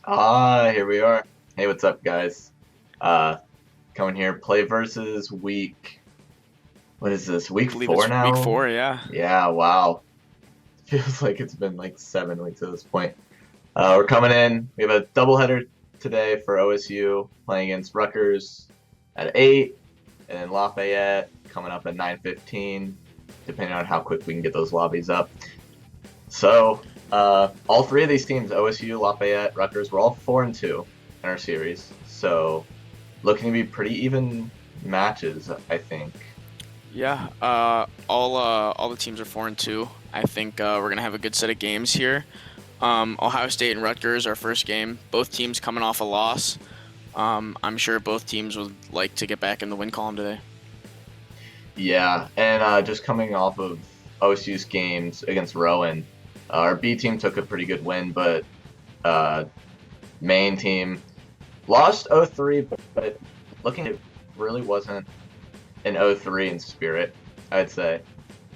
Here we are. Hey, what's up, guys? Uh, coming here, play versus week. What is this? Week Believe four it's week now? 4, yeah. Yeah, wow. Feels like it's been like 7 weeks at this point. We're coming in. We have a doubleheader today for OSU playing against Rutgers at 8, and then Lafayette coming up at 9:15, depending on how quick we can get those lobbies up. So, all three of these teams, OSU, Lafayette, Rutgers, we're all 4-2 in our series. So, looking to be pretty even matches, I think. Yeah, all the teams are 4-2. I think we're gonna have a good set of games here. Ohio State and Rutgers, our first game. Both teams coming off a loss. I'm sure both teams would like to get back in the win column today. Yeah, and just coming off of OSU's games against Rowan, our B team took a pretty good win, but uh, main team lost 0-3, but looking, it really wasn't an 0-3 in spirit, I'd say,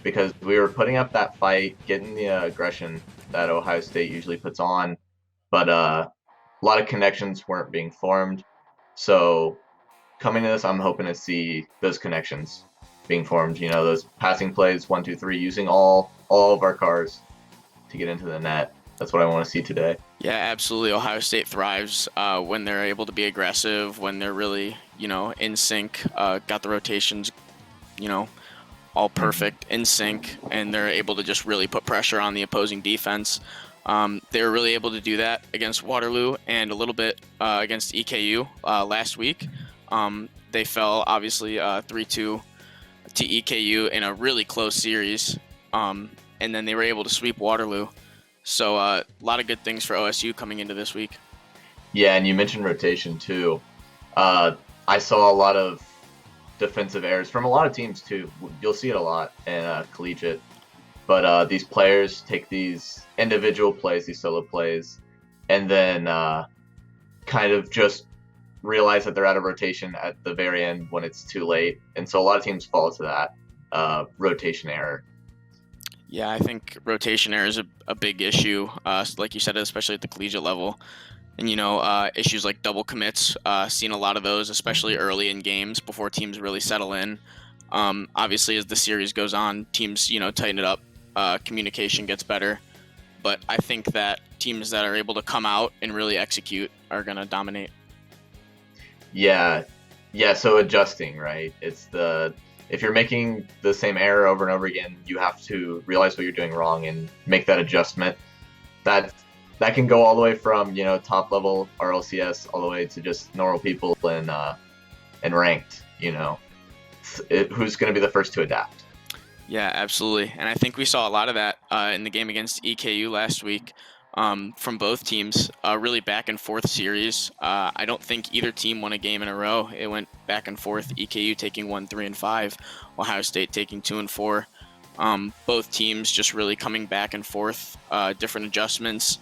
because we were putting up that fight, getting the aggression that Ohio State usually puts on, but a lot of connections weren't being formed. So coming to this, I'm hoping to see those connections being formed. You know, those passing plays, 1, 2, 3, using all of our cars to get into the net. That's what I want to see today. Yeah, absolutely. Ohio State thrives when they're able to be aggressive, when they're really, in sync, got the rotations, you know, all Mm-hmm. perfect, in sync, and they're able to just really put pressure on the opposing defense. They were really able to do that against Waterloo and a little bit against EKU last week. They fell, obviously, 3-2 to EKU in a really close series, and then they were able to sweep Waterloo. So a lot of good things for OSU coming into this week. Yeah, and you mentioned rotation too. Uh, I saw a lot of defensive errors from a lot of teams too. You'll see it a lot in collegiate. But these players take these individual plays, these solo plays, and then kind of just realize that they're out of rotation at the very end when it's too late. And so a lot of teams fall to that rotation error. Yeah, I think rotation error is a big issue, like you said, especially at the collegiate level. And issues like double commits, seen a lot of those, especially early in games before teams really settle in. Obviously, as the series goes on, teams tighten it up, communication gets better. But I think that teams that are able to come out and really execute are going to dominate. Yeah, yeah. So adjusting, right? It's the if you're making the same error over and over again, you have to realize what you're doing wrong and make that adjustment. That that can go all the way from top level RLCS all the way to just normal people and ranked. Who's going to be the first to adapt? Yeah, absolutely. And I think we saw a lot of that in the game against EKU last week from both teams. Really back and forth series. I don't think either team won a game in a row. It went back and forth. EKU taking 1, 3, and 5, Ohio State taking 2 and 4. Both teams just really coming back and forth, different adjustments.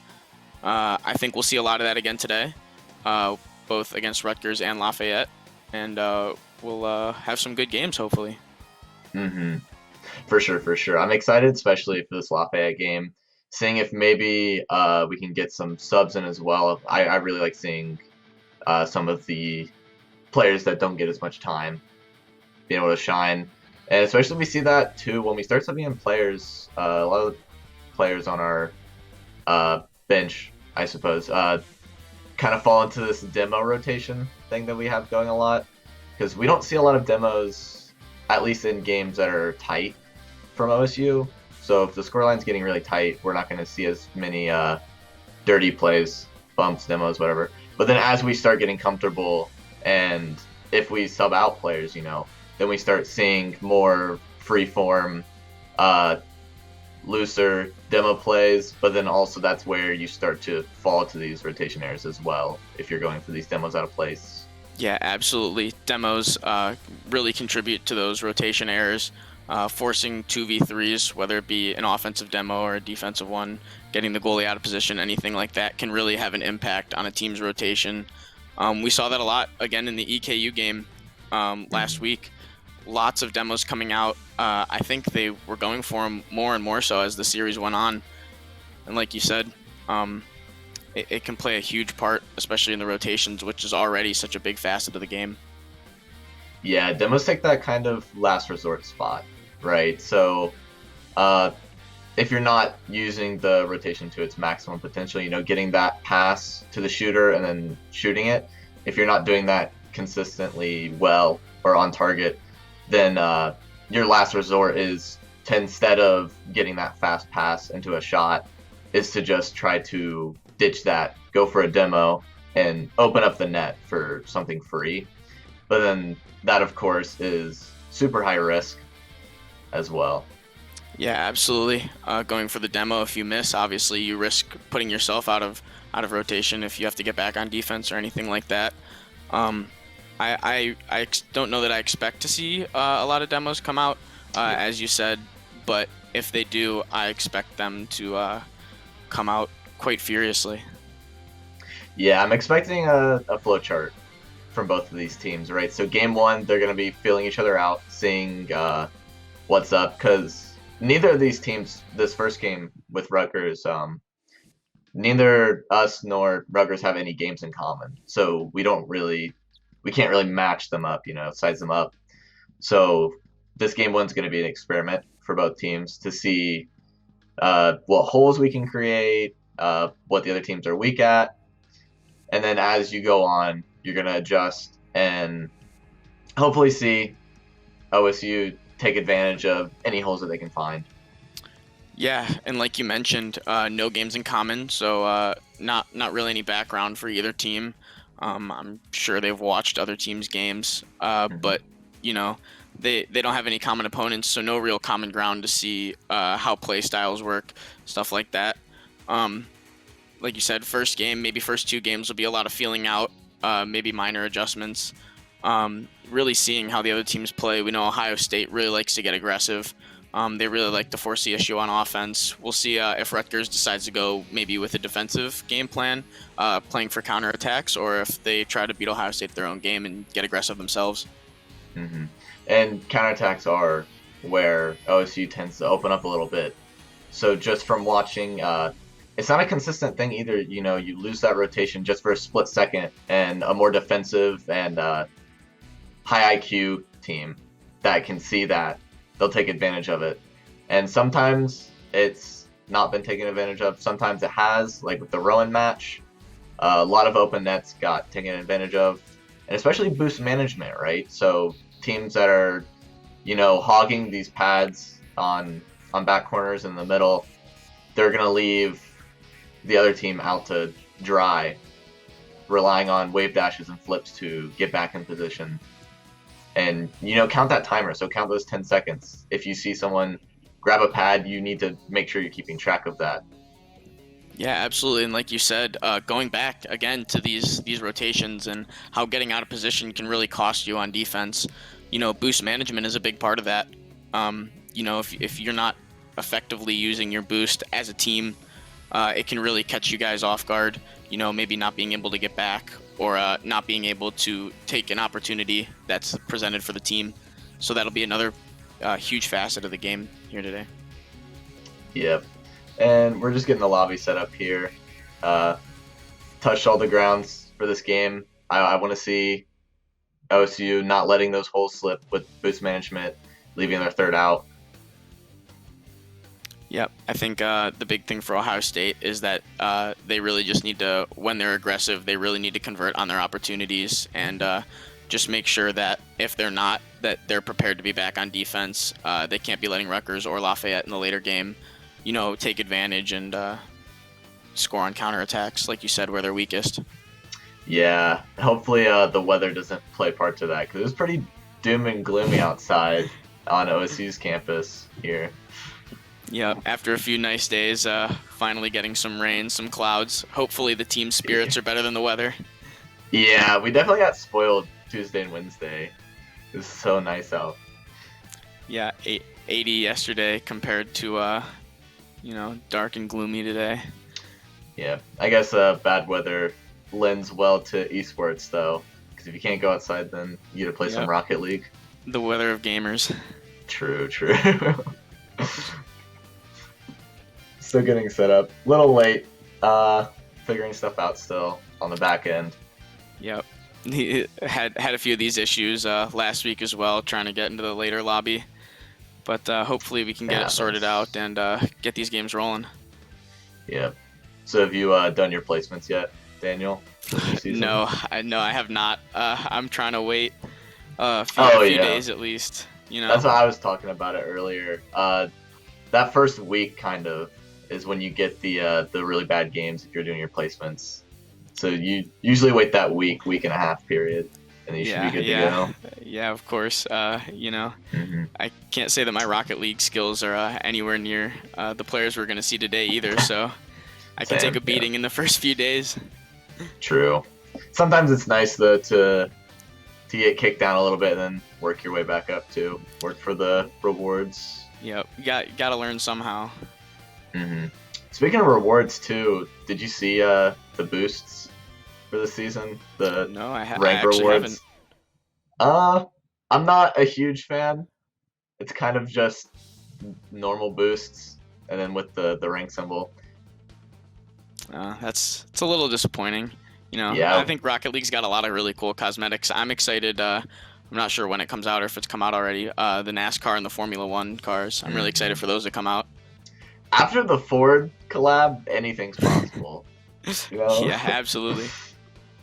I think we'll see a lot of that again today, both against Rutgers and Lafayette. And we'll have some good games, hopefully. Hmm. For sure, for sure. I'm excited, especially for this Lafayette game. Seeing if maybe we can get some subs in as well. I really like seeing some of the players that don't get as much time being able to shine. And especially we see that too when we start subbing in players. A lot of the players on our bench, I suppose, kind of fall into this demo rotation thing that we have going a lot. Because we don't see a lot of demos, at least in games that are tight from OSU. So if the scoreline's getting really tight, we're not going to see as many dirty plays, bumps, demos, whatever. But then as we start getting comfortable, and if we sub out players, then we start seeing more free form, uh, looser demo plays. But then also that's where you start to fall to these rotation errors as well if you're going for these demos out of place. Yeah, absolutely. Demos really contribute to those rotation errors, forcing 2v3s, whether it be an offensive demo or a defensive one, getting the goalie out of position, anything like that can really have an impact on a team's rotation. We saw that a lot again in the EKU game last Mhm. week. Lots of demos coming out. I think they were going for them more and more so as the series went on. And like you said, um, it can play a huge part, especially in the rotations, which is already such a big facet of the game. Yeah, demos take that kind of last resort spot, right? So, uh, if you're not using the rotation to its maximum potential, getting that pass to the shooter and then shooting it, if you're not doing that consistently well or on target, then your last resort is to, instead of getting that fast pass into a shot, is to just try to ditch that, go for a demo, and open up the net for something free. But then that, of course, is super high risk as well. Yeah, absolutely. Going for the demo, if you miss, obviously you risk putting yourself out of rotation if you have to get back on defense or anything like that. Um, I don't know that I expect to see a lot of demos come out, as you said, but if they do, I expect them to come out quite furiously. Yeah, I'm expecting a flow chart from both of these teams, right? So game one, they're going to be feeling each other out, seeing what's up, because neither of these teams, this first game with Rutgers, neither us nor Rutgers have any games in common. So we can't really match them up, size them up. So this game one's going to be an experiment for both teams to see what holes we can create, what the other teams are weak at, and then as you go on, you're going to adjust and hopefully see OSU take advantage of any holes that they can find. Yeah, and like you mentioned, no games in common, so not really any background for either team. I'm sure they've watched other teams' games, but they don't have any common opponents, so no real common ground to see how play styles work, stuff like that. Like you said, first game, maybe first two games will be a lot of feeling out, maybe minor adjustments. Really seeing how the other teams play. We know Ohio State really likes to get aggressive. They really like to force the issue on offense. We'll see if Rutgers decides to go maybe with a defensive game plan, playing for counterattacks, or if they try to beat Ohio State at their own game and get aggressive themselves. Mm-hmm. And counterattacks are where OSU tends to open up a little bit. So just from watching, it's not a consistent thing either. You lose that rotation just for a split second, and a more defensive and high IQ team that can see that, they'll take advantage of it. And sometimes it's not been taken advantage of. Sometimes it has, like with the Rowan match. A lot of open nets got taken advantage of, and especially boost management, right? So teams that are, hogging these pads on back corners in the middle, they're gonna leave the other team out to dry, relying on wave dashes and flips to get back in position. And, count that timer. So count those 10 seconds. If you see someone grab a pad, you need to make sure you're keeping track of that. Yeah, absolutely. And like you said, going back again to these rotations and how getting out of position can really cost you on defense. Boost management is a big part of that. If you're not effectively using your boost as a team, it can really catch you guys off guard. Maybe not being able to get back, or not being able to take an opportunity that's presented for the team. So that'll be another huge facet of the game here today. Yep. And we're just getting the lobby set up here. Touched all the grounds for this game. I want to see OSU not letting those holes slip with boost management, leaving their third out. Yep, I think the big thing for Ohio State is that they really just need to, when they're aggressive, they really need to convert on their opportunities and just make sure that if they're not, that they're prepared to be back on defense. They can't be letting Rutgers or Lafayette in the later game, take advantage and score on counterattacks, like you said, where they're weakest. Yeah, hopefully the weather doesn't play part to that, because it was pretty doom and gloomy outside on OSU's campus here. Yeah, after a few nice days, finally getting some rain, some clouds. Hopefully the team spirits are better than the weather. Yeah, we definitely got spoiled Tuesday and Wednesday. It was so nice out. Yeah, 80 yesterday compared to, dark and gloomy today. Yeah, I guess bad weather lends well to esports, though, because if you can't go outside, then you get to play some Rocket League. The weather of gamers. True. Still getting set up. Little late. figuring stuff out still on the back end. Yep. He had a few of these issues last week as well, trying to get into the later lobby. But hopefully we can get it sorted out and get these games rolling. Yeah. So have you done your placements yet, Daniel? No, I have not. I'm trying to wait a few days at least. You know. That's what I was talking about it earlier. That first week kind of is when you get the really bad games if you're doing your placements. So you usually wait that week and a half period, and you should be good to go. Yeah, of course. You know, I can't say that my Rocket League skills are anywhere near the players we're going to see today either, so I can take a beating in the first few days. True. Sometimes it's nice, though, to get kicked down a little bit and then work your way back up, too. Work for the rewards. Yep, you got to learn somehow. Speaking of rewards, too, did you see the boosts for the season? No, I rank actually rewards? Haven't. I'm not a huge fan. It's kind of just normal boosts, and then with the rank symbol. It's a little disappointing. You know, I think Rocket League's got a lot of really cool cosmetics. I'm excited. I'm not sure when it comes out or if it's come out already. The NASCAR and the Formula 1 cars. I'm really excited for those to come out. After the Ford collab, anything's possible. You know? Yeah, absolutely.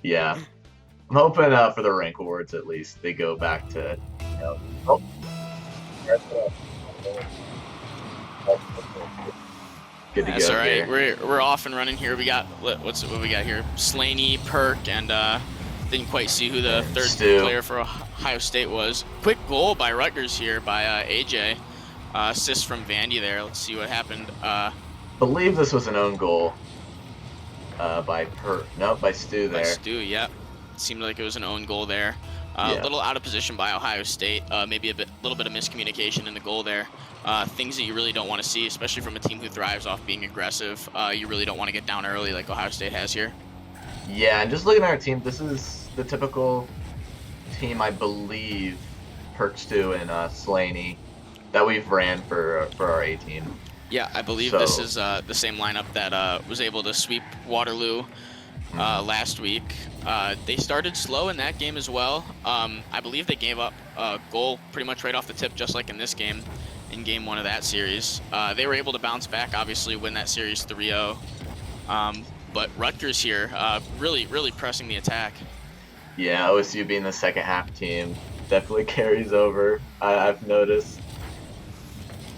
Yeah. I'm hoping for the rank awards at least they go back to, you know, good to That's go. All right. Here. We're off and running here. We got what we got here? Slaney, Perk, and didn't quite see who the third player for Ohio State was. Quick goal by Rutgers here by AJ. Assist from Vandy there. Let's see what happened. Believe this was an own goal by Stu there. By Stu, yep. Seemed like it was an own goal there. A little out of position by Ohio State. Maybe a little bit of miscommunication in the goal there. Things that you really don't want to see, especially from a team who thrives off being aggressive. You really don't want to get down early like Ohio State has here. Yeah, and just looking at our team, this is the typical team, I believe, Perk, Stu, and Slaney that we've ran for our A team. Yeah, I believe this is the same lineup that was able to sweep Waterloo last week. They started slow in that game as well. I believe they gave up a goal pretty much right off the tip, just like in this game, in game 1 of that series. They were able to bounce back, obviously, win that series 3-0. But Rutgers here, really pressing the attack. Yeah, OSU being the second half team definitely carries over, I've noticed.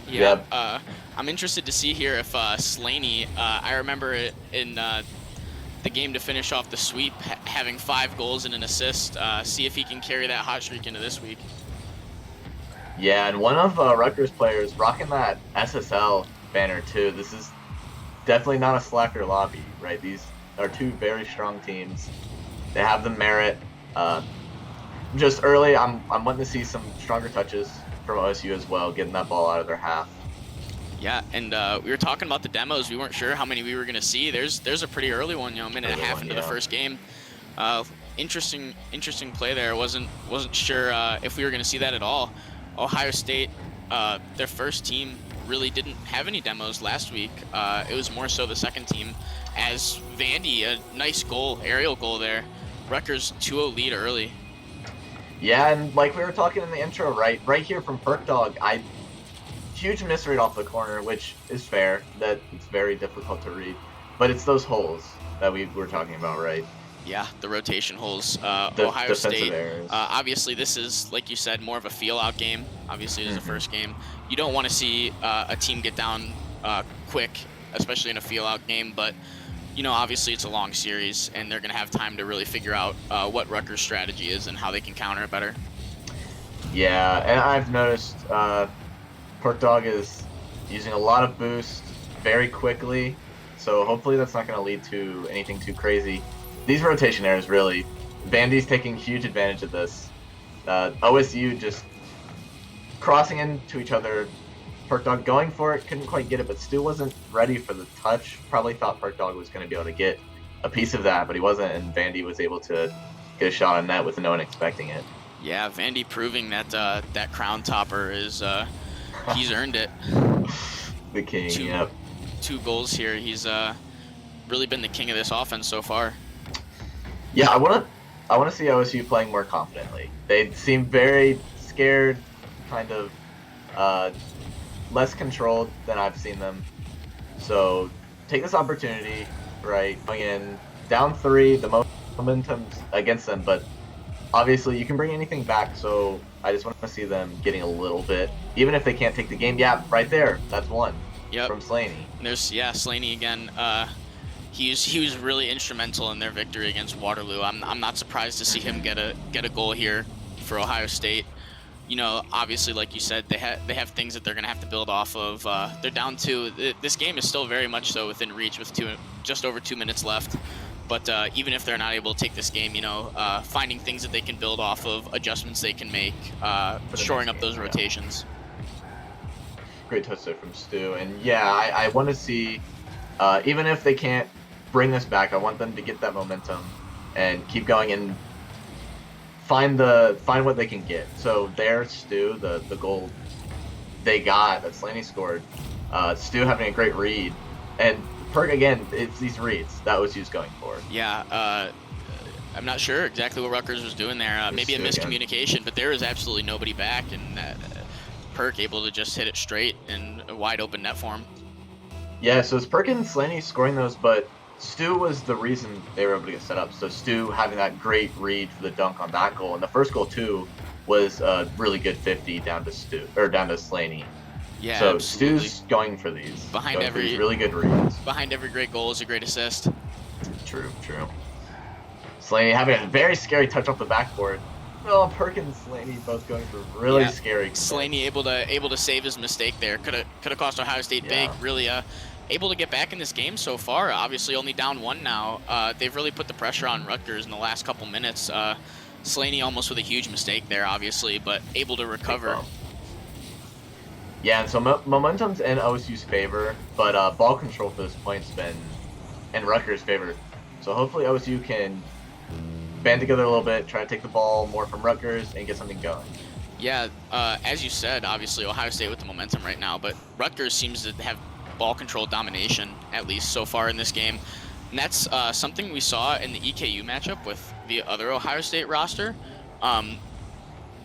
Yeah, I'm interested to see here if Slaney, I remember it in the game to finish off the sweep, having 5 goals and an assist. See if he can carry that hot streak into this week. Yeah, and one of Rutgers players rocking that SSL banner too. This is definitely not a slacker lobby, right? These are 2 very strong teams. They have the merit. Just early, I'm wanting to see some stronger touches from OSU as well, getting that ball out of their half. Yeah, and we were talking about the demos. We weren't sure how many we were going to see. There's a pretty early one, a minute and a half into the first game. Interesting play there. Wasn't sure if we were going to see that at all. Ohio State, their first team, really didn't have any demos last week. It was more so the second team. As Vandy, a nice goal, aerial goal there. Rutgers 2-0 lead early. Yeah, and like we were talking in the intro, right here from Perk Dog, huge misread off the corner, which is fair. That it's very difficult to read, but it's those holes that we were talking about, right? Yeah, the rotation holes. Ohio State, obviously this is, like you said, more of a feel-out game. Obviously it is the first game. You don't want to see a team get down quick, especially in a feel-out game, but obviously it's a long series, and they're going to have time to really figure out what Rutgers' strategy is and how they can counter it better. Yeah, and I've noticed Perk Dog is using a lot of boost very quickly, so hopefully that's not going to lead to anything too crazy. These rotation errors, really, Vandy's taking huge advantage of this. OSU just crossing into each other. Perk Dog going for it, couldn't quite get it, but Stu wasn't ready for the touch. Probably thought Perk Dog was going to be able to get a piece of that, but he wasn't, and Vandy was able to get a shot on net with no one expecting it. Yeah, Vandy proving that that crown topper is he's earned it. The king, yep. 2 goals here. He's really been the king of this offense so far. Yeah, I wanna see OSU playing more confidently. They seem very scared, kind of less controlled than I've seen them. So take this opportunity, right? Going in down 3, the momentum's against them, but obviously you can bring anything back. So I just want to see them getting a little bit, even if they can't take the game. Yeah, right there, that's one. Yep. From Slaney. There's Slaney again. He was really instrumental in their victory against Waterloo. I'm not surprised to see him get a goal here for Ohio State. You know, obviously, like you said, they have things that they're gonna have to build off of. They're down 2. This game is still very much so within reach with just over 2 minutes left. But even if they're not able to take this game, you know, finding things that they can build off of, adjustments they can make, shoring up those rotations. Great touch there from Stu, and yeah, I want to see, even if they can't bring this back, I want them to get that momentum and keep going and find what they can get. So there's Stu, the goal they got that Slaney scored. Stu having a great read, and Perk again. It's these reads that OSU's going for. Yeah, I'm not sure exactly what Rutgers was doing there. Maybe a miscommunication, but there was absolutely nobody back, and Perk able to just hit it straight in a wide open net for him. Yeah, so it's Perk and Slaney scoring those, but Stu was the reason they were able to get set up. So Stu having that great read for the dunk on that goal, and the first goal too was a really good 50 down to Slaney. Yeah, so absolutely. Stu's going for these. Behind every really good reads. Behind every great goal is a great assist. True. Slaney having a very scary touch off the backboard. Oh, Perk and Slaney both going for really scary. Slaney able to save his mistake there. Could have cost Ohio State big. Really able to get back in this game so far. Obviously only down 1 now. They've really put the pressure on Rutgers in the last couple minutes. Slaney almost with a huge mistake there, obviously, but able to recover. Yeah, and so momentum's in OSU's favor, but ball control for this point's been in Rutgers' favor. So hopefully OSU can band together a little bit, try to take the ball more from Rutgers and get something going. Yeah, as you said, obviously Ohio State with the momentum right now, but Rutgers seems to have ball control domination, at least so far in this game. And that's something we saw in the EKU matchup with the other Ohio State roster.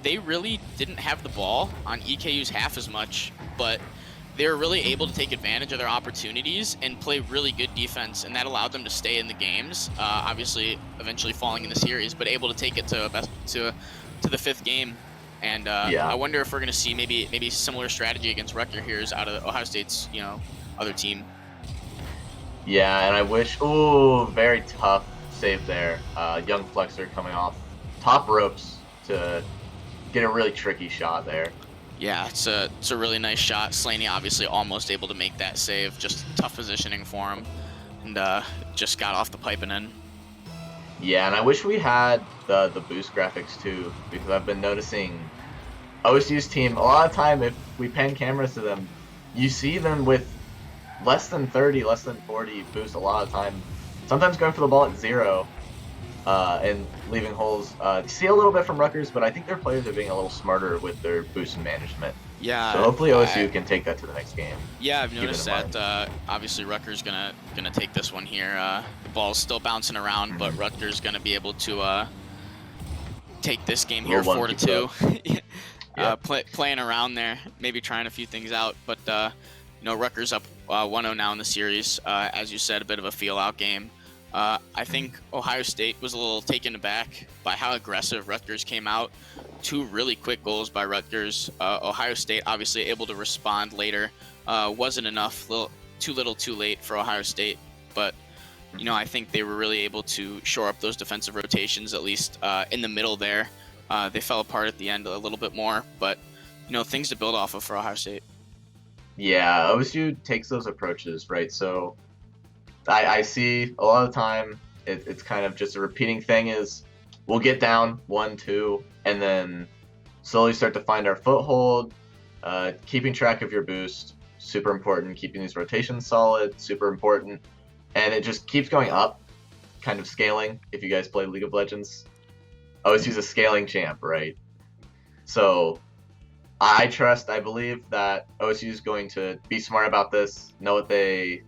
They really didn't have the ball on EKU's half as much, but they were really able to take advantage of their opportunities and play really good defense, and that allowed them to stay in the games. Obviously, eventually falling in the series, but able to take it to the 5th game. And I wonder if we're going to see maybe similar strategy against Rutgers here out of Ohio State's other team. Yeah, and I wish. Ooh, very tough save there. Young Flexer coming off top ropes to get a really tricky shot there. Yeah, it's a really nice shot. Slaney obviously almost able to make that save. Just tough positioning for him, and just got off the pipe and in. Yeah, and I wish we had the boost graphics too, because I've been noticing OSU's team a lot of time. If we pan cameras to them, you see them with less than 30, less than 40 boost a lot of time. Sometimes going for the ball at 0. And leaving holes. See a little bit from Rutgers, but I think their players are being a little smarter with their boost management. Yeah. So hopefully OSU can take that to the next game. Yeah, I've noticed that. Obviously, Rutgers gonna take this one here. The ball's still bouncing around, but Rutgers gonna be able to take this game here 4-2. Playing around there, maybe trying a few things out, but Rutgers up 1-0 now in the series. As you said, a bit of a feel-out game. I think Ohio State was a little taken aback by how aggressive Rutgers came out. 2 really quick goals by Rutgers. Ohio State obviously able to respond later. Wasn't enough, too little too late for Ohio State. But, I think they were really able to shore up those defensive rotations, at least in the middle there. They fell apart at the end a little bit more, but, things to build off of for Ohio State. Yeah, OSU takes those approaches, right? So I see a lot of the time it's kind of just a repeating thing is we'll get down 1-2 and then slowly start to find our foothold. Keeping track of your boost, super important. Keeping these rotations solid, super important. And it just keeps going up, kind of scaling. If you guys play League of Legends, OSU's a scaling champ, right? So I believe that OSU is going to be smart about this, know what they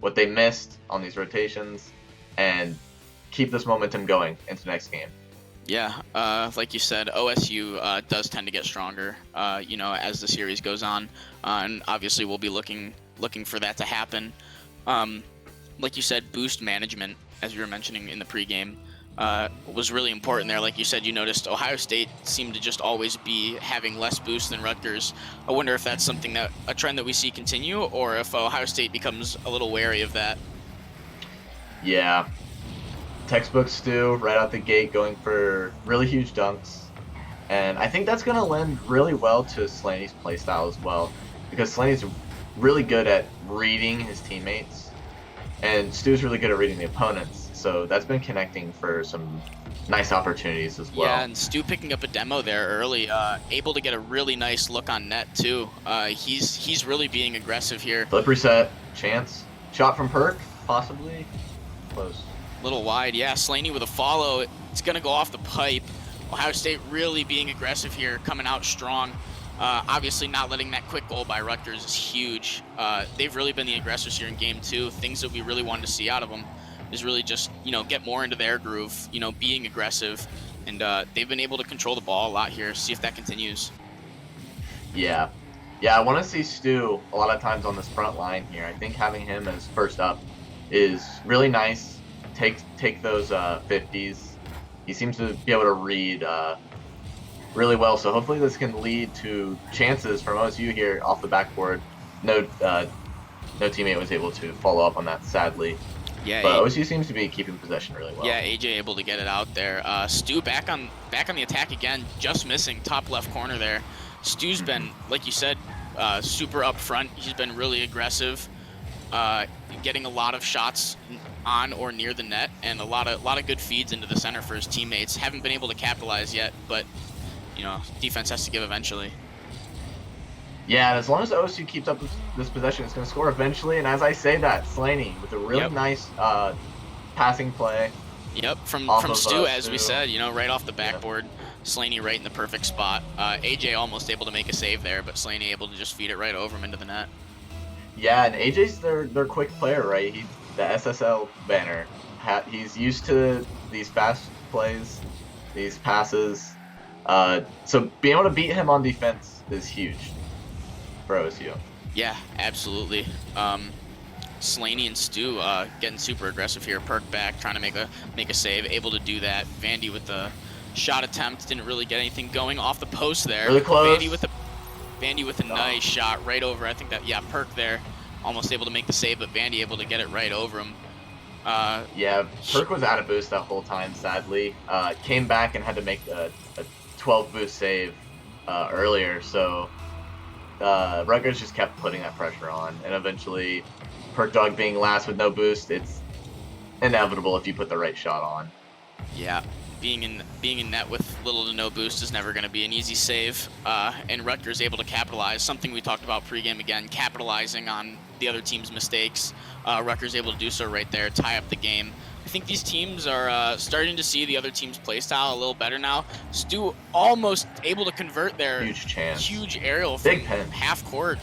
what they missed on these rotations and keep this momentum going into the next game. Yeah, like you said, OSU does tend to get stronger, as the series goes on, and obviously we'll be looking for that to happen. Like you said, boost management, as you were mentioning in the pregame, was really important there. Like you said, you noticed Ohio State seemed to just always be having less boost than Rutgers. I wonder if that's a trend that we see continue, or if Ohio State becomes a little wary of that. Yeah. Textbook Stu right out the gate going for really huge dunks. And I think that's going to lend really well to Slaney's playstyle as well. Because Slaney's really good at reading his teammates. And Stu's really good at reading the opponents. So that's been connecting for some nice opportunities as well. Yeah, and Stu picking up a demo there early, able to get a really nice look on net too. He's really being aggressive here. Flip reset, chance. Shot from Perk, possibly. Close. Little wide, yeah. Slaney with a follow. It's going to go off the pipe. Ohio State really being aggressive here, coming out strong. Obviously, not letting that quick goal by Rutgers is huge. They've really been the aggressors here in game 2. Things that we really wanted to see out of them is really just, get more into their groove, being aggressive. And they've been able to control the ball a lot here. See if that continues. Yeah. Yeah, I want to see Stu a lot of times on this front line here. I think having him as first up is really nice. Take those 50s. He seems to be able to read really well, so hopefully this can lead to chances from OSU here off the backboard. No teammate was able to follow up on that, sadly. Yeah, but OSU seems to be keeping possession really well. Yeah, AJ able to get it out there. Stu back on the attack again, just missing top left corner there. Stu's been, like you said, super up front. He's been really aggressive, getting a lot of shots on or near the net, and a lot of good feeds into the center for his teammates. Haven't been able to capitalize yet, but defense has to give eventually. Yeah, and as long as OSU keeps up this possession, it's going to score eventually. And as I say that, Slaney with a really nice passing play. Yep, from Stu, as we said, right off the backboard. Slaney right in the perfect spot. AJ almost able to make a save there, but Slaney able to just feed it right over him into the net. Yeah, and AJ's their quick player, right? He's the SSL banner. He's used to these fast plays, these passes. So being able to beat him on defense is huge for OSU. Yeah, absolutely. Slaney and Stu getting super aggressive here. Perk back, trying to make a save, able to do that. Vandy with the shot attempt, didn't really get anything going off the post there. Really close. Vandy with a nice shot right over. I think that Perk there, almost able to make the save, but Vandy able to get it right over him. Yeah, Perk was out of boost that whole time, sadly. Came back and had to make a 12 boost save earlier, so Rutgers just kept putting that pressure on, and eventually Perk Dog being last with no boost, it's inevitable if you put the right shot on. Yeah, being in net with little to no boost is never going to be an easy save, and Rutgers able to capitalize, something we talked about pregame again, capitalizing on the other team's mistakes. Rutgers able to do so right there, tie up the game. I think these teams are starting to see the other team's playstyle a little better now. Stu almost able to convert there. Huge chance. Huge aerial from Big pen. half court.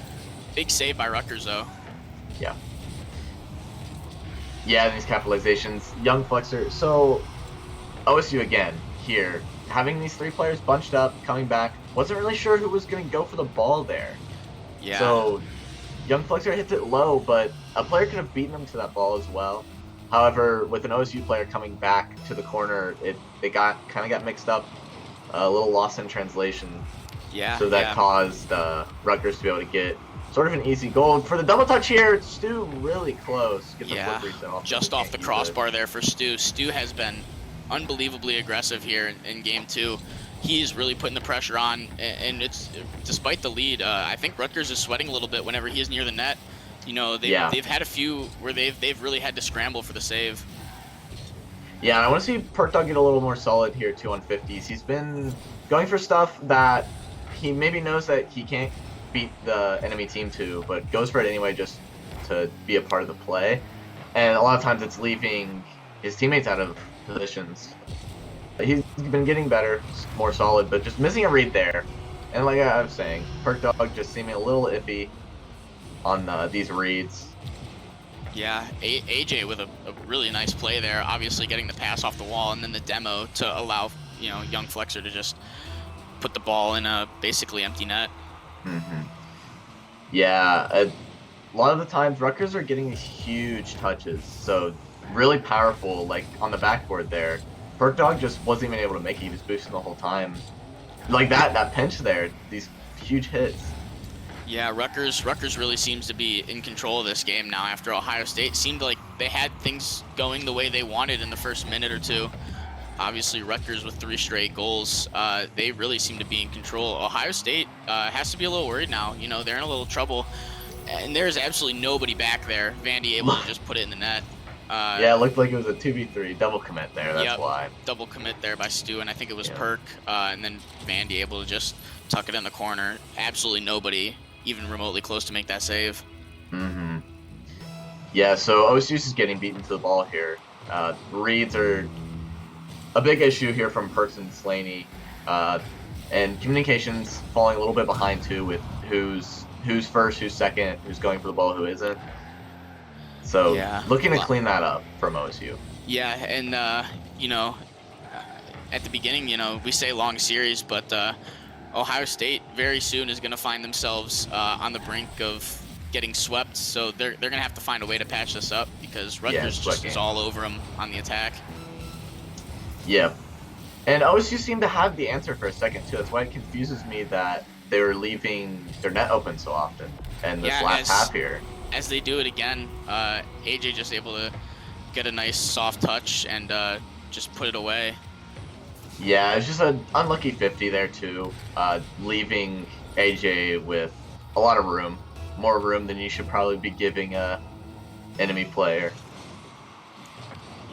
Big save by Rutgers though. Yeah. Yeah, these capitalizations. Young Flexer. So OSU again here, having these 3 players bunched up, coming back. Wasn't really sure who was going to go for the ball there. Yeah. So Young Flexer hits it low, but a player could have beaten him to that ball as well. However, with an OSU player coming back to the corner, they kind of got mixed up, a little lost in translation. Yeah. So that caused Rutgers to be able to get sort of an easy goal. For the double touch here, Stu really close. Gets a flip reset off just off the crossbar there for Stu. Stu has been unbelievably aggressive here in game 2. He's really putting the pressure on, and it's despite the lead. I think Rutgers is sweating a little bit whenever he is near the net. They've had a few where they've really had to scramble for the save. Yeah, and I want to see Perk Dog get a little more solid here too on 50s. He's been going for stuff that he maybe knows that he can't beat the enemy team to, but goes for it anyway just to be a part of the play. And a lot of times it's leaving his teammates out of positions. He's been getting better, more solid, but just missing a read there. And like I was saying, Perk Dog just seeming a little iffy on these reads. Yeah, AJ with a really nice play there, obviously getting the pass off the wall, and then the demo to allow, young Flexer to just put the ball in a basically empty net. Hmm. Yeah, a lot of the times Rutgers are getting these huge touches, so really powerful, like on the backboard there. Perk Dog just wasn't even able to make it. He was boosting the whole time. Like that pinch there, these huge hits. Yeah, Rutgers really seems to be in control of this game now after Ohio State seemed like they had things going the way they wanted in the first minute or two. Obviously, Rutgers with 3 straight goals, they really seem to be in control. Ohio State has to be a little worried now. They're in a little trouble, and there's absolutely nobody back there. Vandy able to just put it in the net. Yeah, it looked like it was a 2v3 double commit there. That's Yep, why. double commit there by Stu, and I think it was Yeah. Perk, and then Vandy able to just tuck it in the corner. Absolutely nobody even remotely close to make that save. Mm-hmm. Yeah, so OSU's is getting beaten to the ball here. Reads are a big issue here from Perks and Slaney, and communications falling a little bit behind too with who's first, who's second, who's going for the ball, who isn't. So Yeah, looking to clean that up from OSU. yeah, and at the beginning, we say long series, but Ohio State very soon is going to find themselves on the brink of getting swept. So they're going to have to find a way to patch this up because Rutgers just is all over them on the attack. Yeah, and OSU seemed to have the answer for a second too. That's why it confuses me that they were leaving their net open so often. And this last half here, as they do it again, AJ just able to get a nice soft touch and just put it away. Yeah, it's just an unlucky 50 there too, leaving AJ with a lot of room, more room than you should probably be giving a enemy player.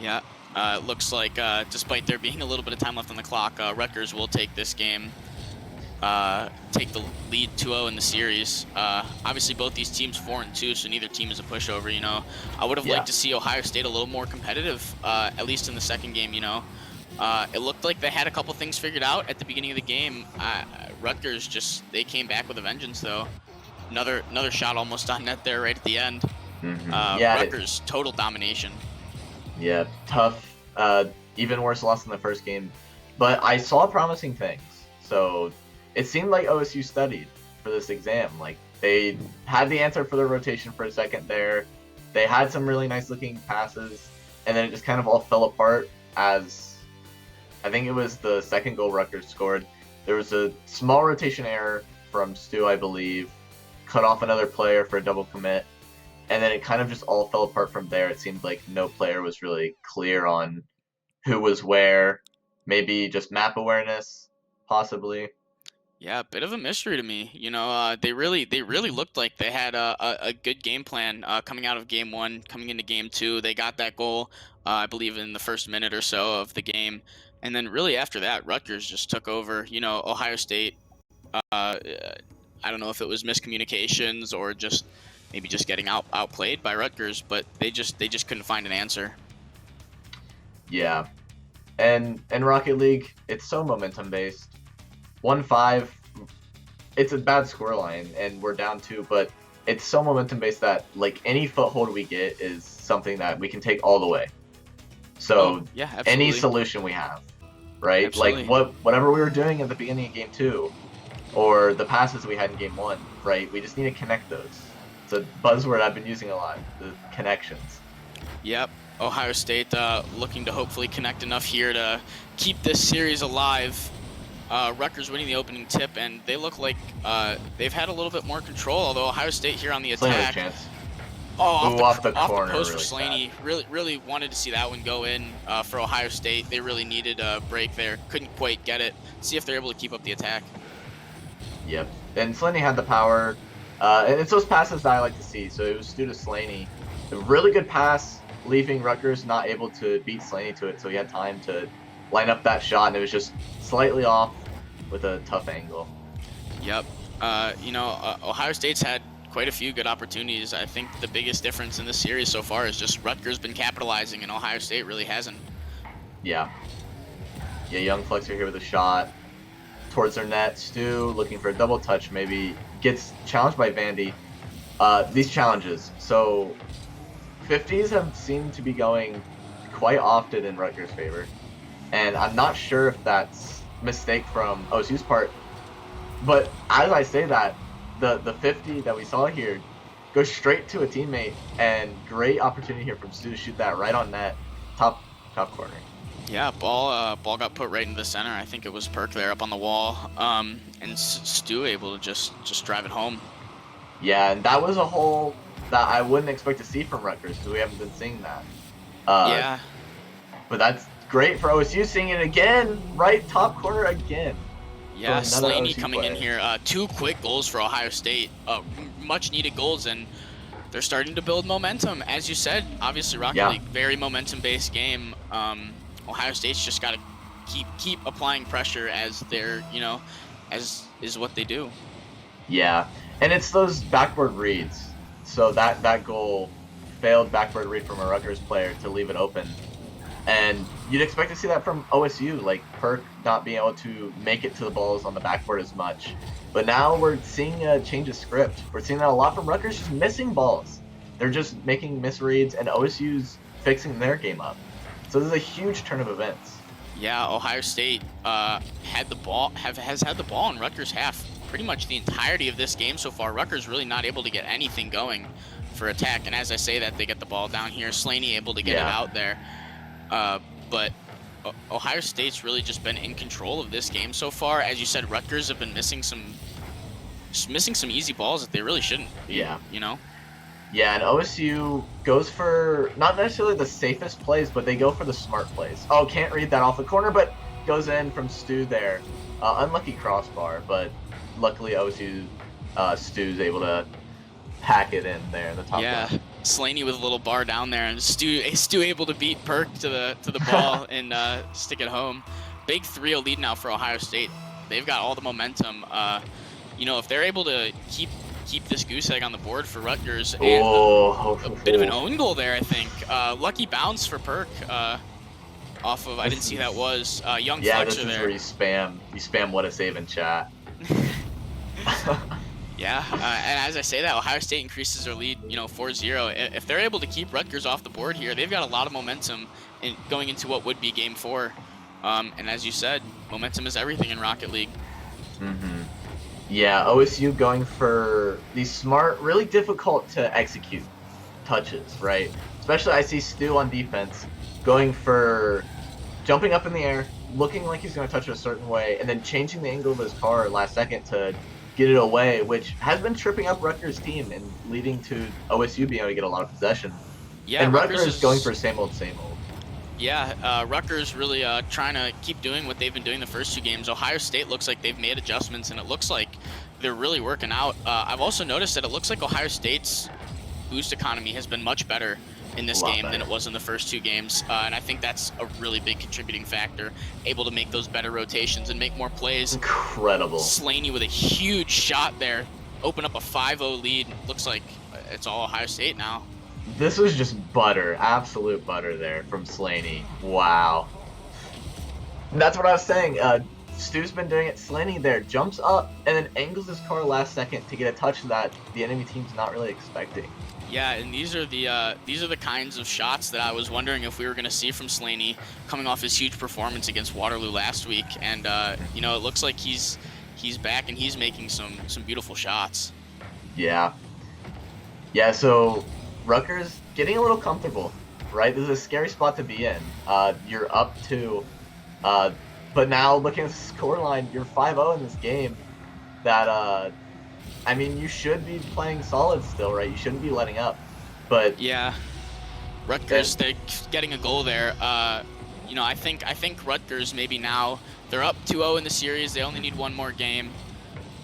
Yeah, looks like despite there being a little bit of time left on the clock, Rutgers will take this game, take the lead 2-0 in the series. Obviously, both these teams 4-2, so neither team is a pushover. I would have liked to see Ohio State a little more competitive, at least in the second game. It looked like they had a couple things figured out at the beginning of the game. Rutgers they came back with a vengeance though. Another shot almost on net there right at the end. Mm-hmm. Rutgers total domination. Yeah, tough. Even worse loss in the first game, but I saw promising things. So it seemed like OSU studied for this exam. Like they had the answer for their rotation for a second there. They had some really nice looking passes, and then it just kind of all fell apart as I think it was the second goal Rutgers scored. There was a small rotation error from Stu, I believe, cut off another player for a double commit, and then it kind of just all fell apart from there. It seemed like no player was really clear on who was where. Maybe just map awareness, possibly. Yeah, a bit of a mystery to me. They really looked like they had a good game plan coming out of game 1, coming into game 2. They got that goal, I believe, in the first minute or so of the game, and then really after that, Rutgers just took over. Ohio State. I don't know if it was miscommunications or just maybe just getting outplayed by Rutgers, but they just couldn't find an answer. Yeah, and in Rocket League, it's so momentum based. 1-5, it's a bad scoreline, and we're down 2, but it's so momentum based that like any foothold we get is something that we can take all the way. So yeah, any solution we have, right? Absolutely. Like whatever we were doing at the beginning of game 2, or the passes we had in game 1, right? We just need to connect those. It's a buzzword I've been using a lot, the connections. Yep. Ohio State looking to hopefully connect enough here to keep this series alive. Rutgers winning the opening tip, and they look like they've had a little bit more control, although Ohio State here on the attack. Chance. Off the corner, post really for Slaney. Really wanted to see that one go in for Ohio State. They really needed a break there. Couldn't quite get it. See if they're able to keep up the attack. Yep. And Slaney had the power. And it's those passes that I like to see. So it was Stu to Slaney. A really good pass, leaving Rutgers not able to beat Slaney to it. So he had time to line up that shot, and it was just slightly off with a tough angle. Yep. Ohio State's had quite a few good opportunities. I think the biggest difference in this series so far is just Rutgers been capitalizing, and Ohio State really hasn't. Yeah. Yeah, young Flexer here with a shot towards their net. Stu looking for a double touch, maybe gets challenged by Vandy. These challenges. So 50s have seemed to be going quite often in Rutgers' favor, and I'm not sure if that's a mistake from OSU's part. But as I say that, the 50 that we saw here goes straight to a teammate, and great opportunity here from Stu to shoot that right on net, top corner. Yeah, ball got put right into the center. I think it was Perk there up on the wall, and Stu able to just drive it home. Yeah, and that was a hole that I wouldn't expect to see from Rutgers because we haven't been seeing that. Yeah. But that's great for OSU, seeing it again, right top corner again. Yeah, Slaney coming in here. 2 quick goals for Ohio State. Much needed goals, and they're starting to build momentum. As you said, obviously Rocket League, very momentum-based game. Ohio State's just got to keep applying pressure as they're, as is what they do. Yeah, and it's those backboard reads. So that goal, failed backboard read from a Rutgers player to leave it open. And you'd expect to see that from OSU, like Perk not being able to make it to the balls on the backboard as much. But now we're seeing a change of script. We're seeing that a lot from Rutgers, just missing balls. They're just making misreads, and OSU's fixing their game up. So this is a huge turn of events. Yeah, Ohio State had the ball, has had the ball in Rutgers' half pretty much the entirety of this game so far. Rutgers really not able to get anything going for attack, and as I say that, they get the ball down here. Slaney able to get it out there. But Ohio State's really just been in control of this game so far. As you said, Rutgers have been missing some easy balls that they really shouldn't. Yeah. Yeah, and OSU goes for not necessarily the safest plays, but they go for the smart plays. Oh, can't read that off the corner, but goes in from Stu there. Unlucky crossbar, but luckily OSU Stu's able to hack it in there in the top left. Slaney with a little bar down there, and Stu able to beat Perk to the ball and stick it home. Big 3-0 lead now for Ohio State. They've got all the momentum. If they're able to keep this goose egg on the board for Rutgers, and a bit of an own goal there, I think. Lucky bounce for Perk off of, I didn't see who that was. Young Flexer this is there. where you spam what a save in chat. Yeah, and as I say that, Ohio State increases their lead, 4-0. If they're able to keep Rutgers off the board here, they've got a lot of momentum going into what would be Game 4. And as you said, momentum is everything in Rocket League. Mm-hmm. Yeah, OSU going for these smart, really difficult to execute touches, right? Especially I see Stu on defense going for jumping up in the air, looking like he's going to touch it a certain way, and then changing the angle of his car last second to get it away, which has been tripping up Rutgers' team and leading to OSU being able to get a lot of possession. Yeah, and Rutgers is going for same old, same old. Yeah, Rutgers really trying to keep doing what they've been doing the first 2 games. Ohio State looks like they've made adjustments, and it looks like they're really working out. I've also noticed that it looks like Ohio State's boost economy has been much better in this game than it was in the first 2 games, and I think that's a really big contributing factor. Able to make those better rotations and make more plays. Incredible. Slaney with a huge shot there, open up a 5-0 lead. Looks like it's all Ohio State now. This was just butter, absolute butter there from Slaney. Wow. And that's what I was saying. Stu's been doing it. Slaney there jumps up and then angles his car last second to get a touch that the enemy team's not really expecting. Yeah, and these are the kinds of shots that I was wondering if we were going to see from Slaney coming off his huge performance against Waterloo last week. And it looks like he's back and he's making some beautiful shots. Yeah. So Rutgers getting a little comfortable, right? This is a scary spot to be in. You're up 2, but now looking at the scoreline, you're 5-0 in this game. That you should be playing solid still, right? You shouldn't be letting up. But yeah, Rutgers, they're getting a goal there. I think Rutgers maybe now they're up 2-0 in the series. They only need 1 more game.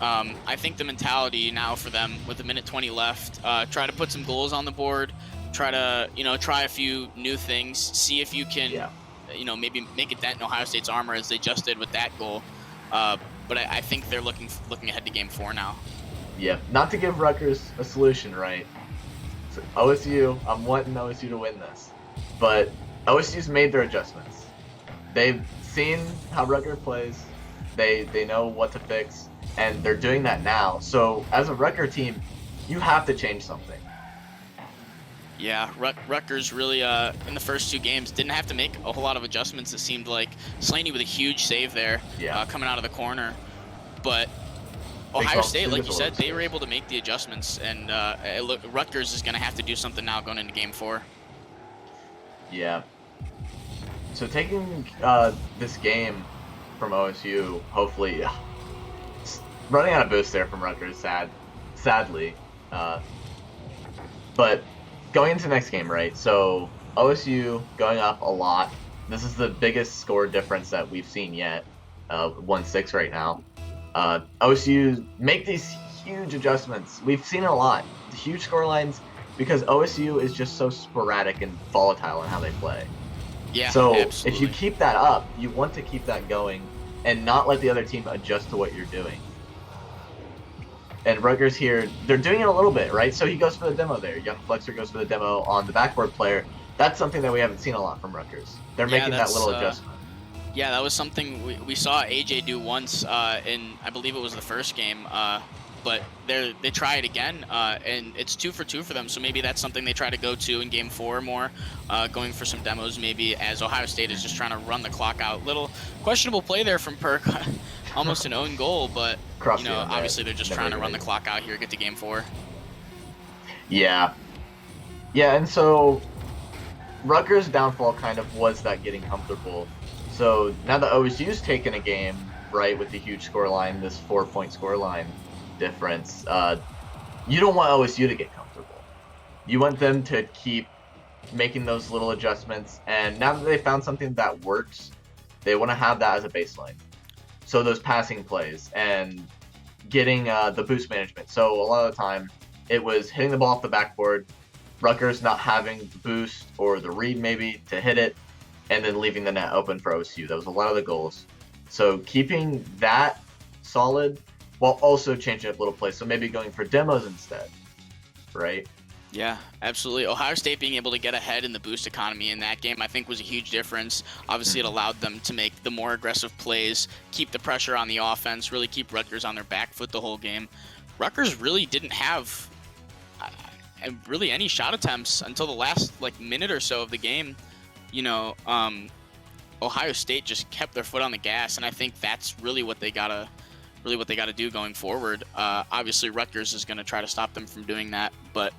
I think the mentality now for them with 1:20 left, try to put some goals on the board, try to try a few new things, see if you can maybe make a dent in Ohio State's armor as they just did with that goal. But I think they're looking ahead to Game 4 now. Yeah, not to give Rutgers a solution, right? So OSU, I'm wanting OSU to win this, but OSU's made their adjustments. They've seen how Rutgers plays. They know what to fix, and they're doing that now. So as a Rutgers team, you have to change something. Yeah, Rutgers really, in the first 2 games, didn't have to make a whole lot of adjustments. It seemed like Slaney with a huge save there, Yeah. coming out of the corner. But Makes Ohio State, Stu like gets you a little said, they were space. able to make the adjustments, and Rutgers is going to have to do something now going into Game 4. Yeah. So taking this game from OSU, hopefully, running out of boost there from Rutgers, sadly. But going into the next game, right? So OSU going up a lot. This is the biggest score difference that we've seen yet. 1-6 right now. OSU make these huge adjustments. We've seen it a lot. The huge score lines because OSU is just so sporadic and volatile in how they play. Yeah, So absolutely. if you keep that up, you want to keep that going and not let the other team adjust to what you're doing. And Rutgers here, they're doing it a little bit, right? So he goes for the demo there. Young Flexer goes for the demo on the backboard player. That's something that we haven't seen a lot from Rutgers. They're making that little adjustment. Yeah, that was something we saw AJ do once in, I believe it was the first game. But they try it again, and it's 2 for 2 for them. So maybe that's something they try to go to in Game 4 more, going for some demos maybe as Ohio State is just trying to run the clock out. Little questionable play there from Perk, almost an own goal, but obviously they're just trying to run the clock out here, get to Game 4. Yeah, and so Rutgers' downfall kind of was that getting comfortable. So now that OSU's taken a game, right, with the huge scoreline, this 4-point scoreline difference, you don't want OSU to get comfortable. You want them to keep making those little adjustments, and now that they found something that works, they want to have that as a baseline. So those passing plays and getting the boost management. So a lot of the time, it was hitting the ball off the backboard, Rutgers not having the boost or the read maybe to hit it, and then leaving the net open for OSU. That was a lot of the goals. So keeping that solid while also changing up little plays. So maybe going for demos instead, right? Yeah, absolutely. Ohio State being able to get ahead in the boost economy in that game, I think, was a huge difference. Obviously, it allowed them to make the more aggressive plays, keep the pressure on the offense, really keep Rutgers on their back foot the whole game. Rutgers really didn't have really any shot attempts until the last minute or so of the game. Ohio State just kept their foot on the gas, and I think that's really what they gotta do going forward. Obviously, Rutgers is going to try to stop them from doing that, but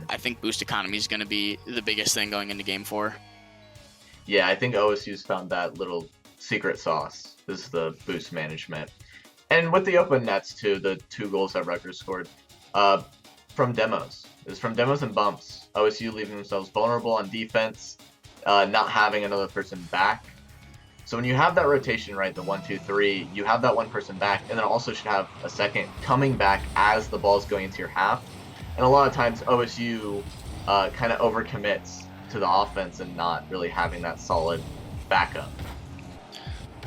I think boost economy is going to be the biggest thing going into Game 4. Yeah, I think OSU's found that little secret sauce. This is the boost management. And with the open nets, too, the 2 goals that Rutgers scored from demos. It was from demos and bumps. OSU leaving themselves vulnerable on defense, not having another person back. So when you have that rotation, right, the 1-2-3, you have that one person back, and then also should have a second coming back as the ball's going into your half. And a lot of times OSU kind of overcommits to the offense and not really having that solid backup.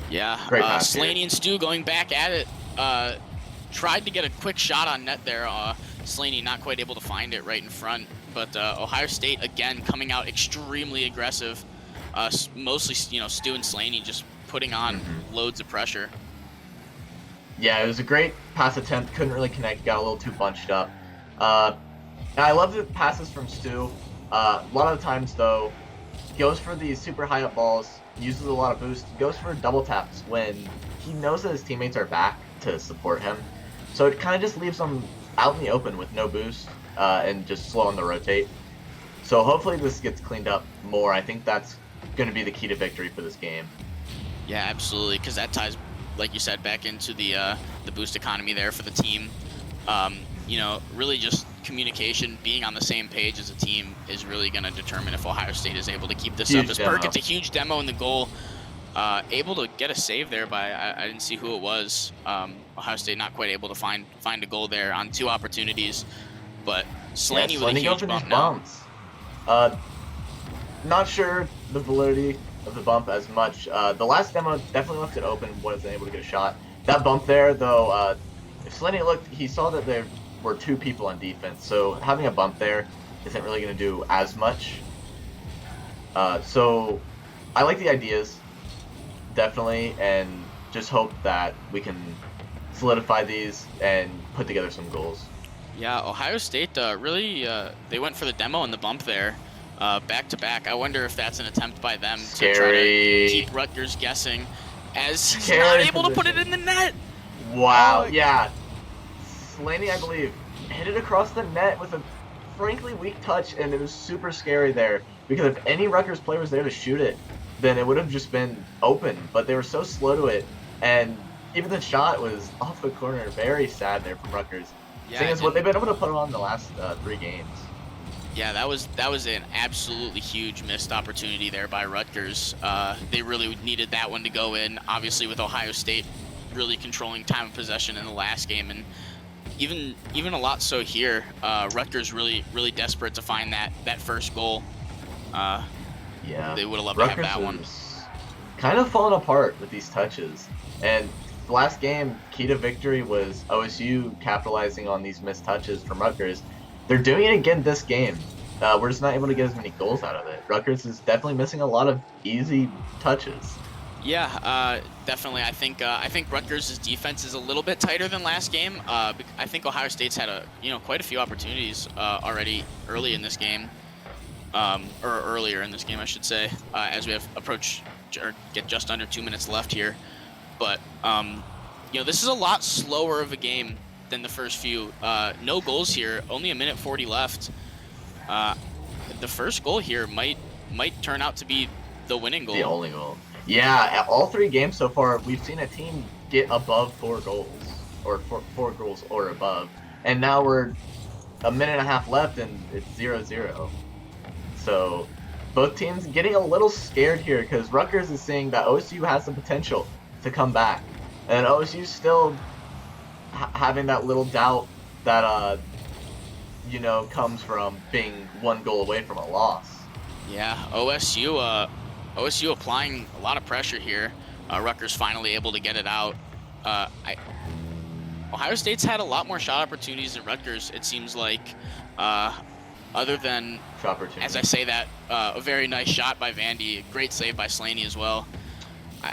Yeah, Slaney and Stu going back at it. Tried to get a quick shot on net there. Slaney not quite able to find it right in front. But Ohio State, again, coming out extremely aggressive. Mostly, Stu and Slaney just putting on loads of pressure. Yeah, it was a great pass attempt. Couldn't really connect. Got a little too bunched up. And I love the passes from Stu. A lot of the times, though, goes for these super high up balls, uses a lot of boost, goes for double taps when he knows that his teammates are back to support him. So it kind of just leaves him out in the open with no boost and just slow on the rotate. So hopefully this gets cleaned up more. I think that's going to be the key to victory for this game. Yeah, absolutely, because that ties, like you said, back into the boost economy there for the team. Really just communication, being on the same page as a team is really going to determine if Ohio State is able to keep this up. As Perk gets a huge demo in the goal, able to get a save there by, I didn't see who it was. Ohio State not quite able to find a goal there on 2 opportunities, but Slaney with a huge bump now. Not sure the validity of the bump as much. The last demo definitely left it open, wasn't able to get a shot. That bump there, though, if Slaney looked, he saw that there were 2 people on defense, so having a bump there isn't really going to do as much. So I like the ideas, definitely, and just hope that we can solidify these and put together some goals. Yeah, Ohio State really they went for the demo and the bump there, back to back. I wonder if that's an attempt by them to try to Scary. keep Rutgers guessing, as he's not Scary able to put it position. in the net. Oh Wow. my God. Yeah. Slaney, I believe, hit it across the net with a frankly weak touch, and it was super scary there because if any Rutgers player was there to shoot it, then it would have just been open. But they were so slow to it, and even the shot was off the corner. Very sad there from Rutgers. Yeah, Seeing as what they've been able to put on the last 3 games. yeah, that was an absolutely huge missed opportunity there by Rutgers. They really needed that one to go in. Obviously, with Ohio State really controlling time of possession in the last game, and even a lot so here. Rutgers really desperate to find that first goal. Yeah, They would have loved to have Rutgers that one. is kind of falling apart with these touches. And the last game, key to victory was OSU capitalizing on these missed touches from Rutgers. They're doing it again this game. We're just not able to get as many goals out of it. Rutgers is definitely missing a lot of easy touches. Yeah, definitely. I think Rutgers' defense is a little bit tighter than last game. I think Ohio State's had quite a few opportunities already early in this game, or earlier in this game, I should say, as we have approached or get just under 2 minutes left here. But this is a lot slower of a game than the first few. No goals here, only 1:40 left. The first goal here might turn out to be the winning goal. The only goal. Yeah, at all 3 games so far, we've seen a team get above 4 goals, or 4 goals or above. And now we're a minute and a half left, and it's 0-0. So both teams getting a little scared here because Rutgers is seeing that OSU has the potential to come back, and OSU still having that little doubt that comes from being 1 goal away from a loss. Yeah, OSU applying a lot of pressure here. Rutgers finally able to get it out. Ohio State's had a lot more shot opportunities than Rutgers, it seems like. Other than, as I say that, a very nice shot by Vandy, great save by Slaney as well.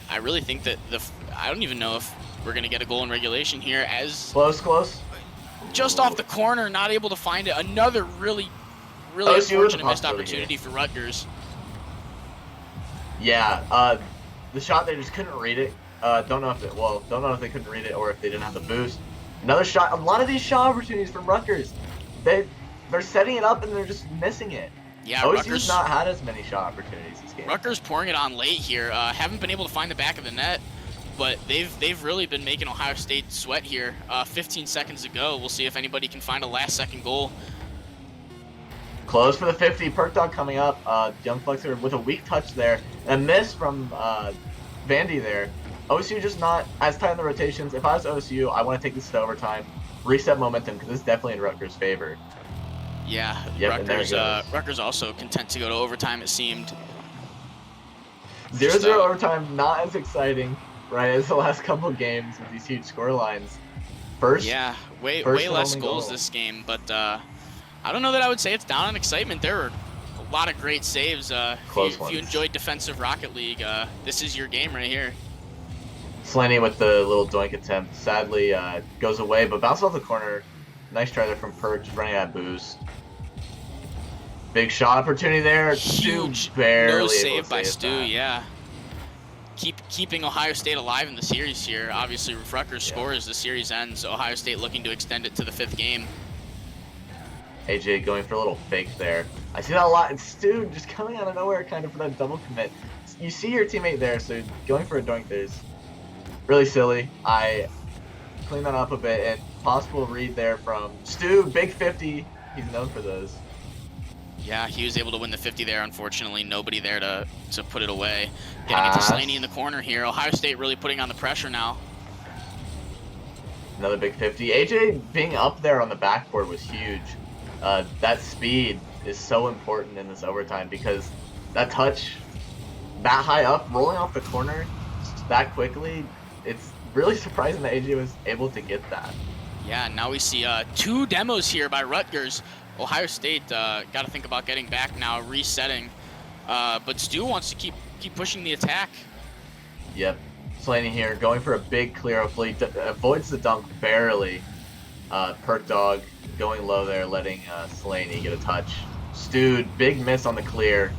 I really think that I don't even know if we're gonna get a goal in regulation here, as close. Just off the corner, not able to find it. Another really unfortunate missed opportunity for Rutgers. Yeah, the shot, they just couldn't read it. Don't know if they couldn't read it or if they didn't have the boost. Another shot. A lot of these shot opportunities from Rutgers, they're setting it up and they're just missing it. Yeah, OSU's not had as many shot opportunities this game. Rutgers pouring it on late here. Haven't been able to find the back of the net, but they've really been making Ohio State sweat here. 15 seconds to go. We'll see if anybody can find a last-second goal. Close for the 50. Perk Dog coming up. Young Flexer with a weak touch there. A miss from Vandy there. OSU just not as tight in the rotations. If I was OSU, I want to take this to overtime, reset momentum, because it's definitely in Rutgers' favor. Yeah, yep, Rutgers also content to go to overtime, it seemed. 0-0 overtime, not as exciting, right, as the last couple of games with these huge score lines. Yeah, way less goals this game, but I don't know that I would say it's down on excitement. There are a lot of great saves. If you enjoyed Defensive Rocket League, this is your game right here. Slaney with the little doink attempt, sadly goes away, but bounces off the corner. Nice try there from Perk, just running that boost. Big shot opportunity there. Huge Stu barely no save by save Stu, that. yeah. Keeping Ohio State alive in the series here. Obviously, if Rutgers scores, the series ends. Ohio State looking to extend it to the 5th game. AJ going for a little fake there. I see that a lot. It's Stu just coming out of nowhere kind of for that double commit. You see your teammate there, so going for a doink there is really silly. I clean that up a bit, and possible read there from Stu. Big 50. He's known for those. Yeah, he was able to win the 50 there. Unfortunately, nobody there to put it away. Getting it to Slaney in the corner here. Ohio State really putting on the pressure now. Another big 50. AJ being up there on the backboard was huge. That speed is so important in this overtime because that touch, that high up, rolling off the corner that quickly, it's really surprising that AJ was able to get that. Yeah, now we see 2 demos here by Rutgers. Ohio State got to think about getting back now, resetting. But Stu wants to keep pushing the attack. Yep. Slaney here going for a big clear, hopefully avoids the dunk barely. Perk Dog going low there, letting Slaney get a touch. Stu, big miss on the clear.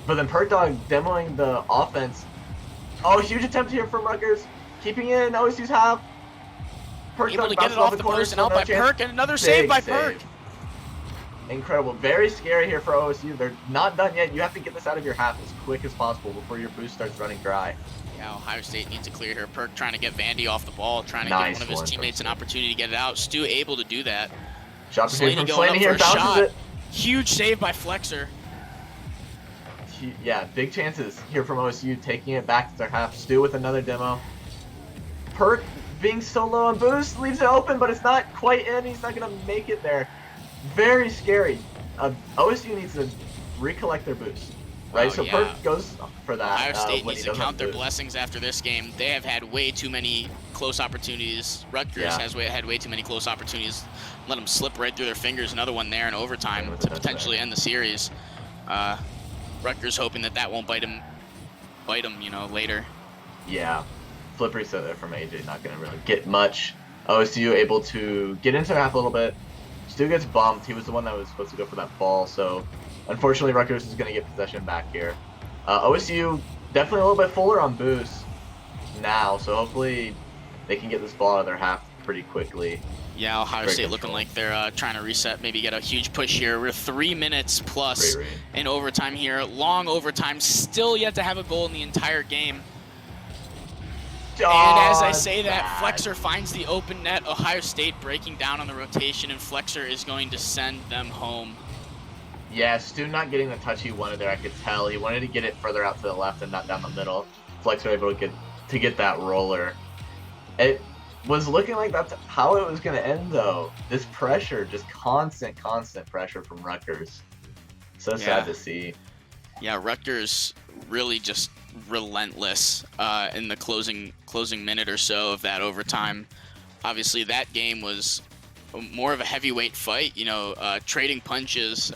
But then PerkDog demoing the offense. Oh, huge attempt here from Rutgers. Keeping it in OSU's half. Able to get it off the post and out by Perk, and another save by Perk. Incredible. Very scary here for OSU. They're not done yet. You have to get this out of your half as quick as possible before your boost starts running dry. Yeah, Ohio State needs a clear here. Perk trying to get Vandy off the ball, trying to give one of his teammates an opportunity to get it out. Stu able to do that. Shot from Slaney here, bounces it. Huge save by Flexer. Yeah, big chances here from OSU, taking it back to their half. Stu with another demo. Perk being so low on boost, leaves it open, but it's not quite in. He's not going to make it there. Very scary. OSU needs to recollect their boost, right? So Perk goes for that. Ohio State needs to count their blessings after this game. They have had way too many close opportunities. Rutgers has had way too many close opportunities. Let them slip right through their fingers. Another one there in overtime to potentially end the series. Rutgers hoping that won't bite him, you know, later. Yeah. Flip reset there from AJ, not going to really get much. OSU able to get into half a little bit. Stu gets bumped. He was the one that was supposed to go for that ball, so unfortunately Rutgers is going to get possession back here. OSU definitely a little bit fuller on boost now, so hopefully they can get this ball out of their half pretty quickly. Yeah, Ohio State looking like they're trying to reset, maybe get a huge push here. We're 3 minutes plus in overtime here. Long overtime, still yet to have a goal in the entire game. And as I say that, Flexer finds the open net. Ohio State breaking down on the rotation, and Flexer is going to send them home. Yeah, Stu not getting the touch he wanted there, I could tell. He wanted to get it further out to the left and not down the middle. Flexer able to get that roller. It was looking like that's how it was going to end, though. This pressure, just constant pressure from Rutgers. So sad to see. Yeah, Rutgers really just relentless in the closing minute or so of that overtime. Obviously, that game was more of a heavyweight fight, you know, trading punches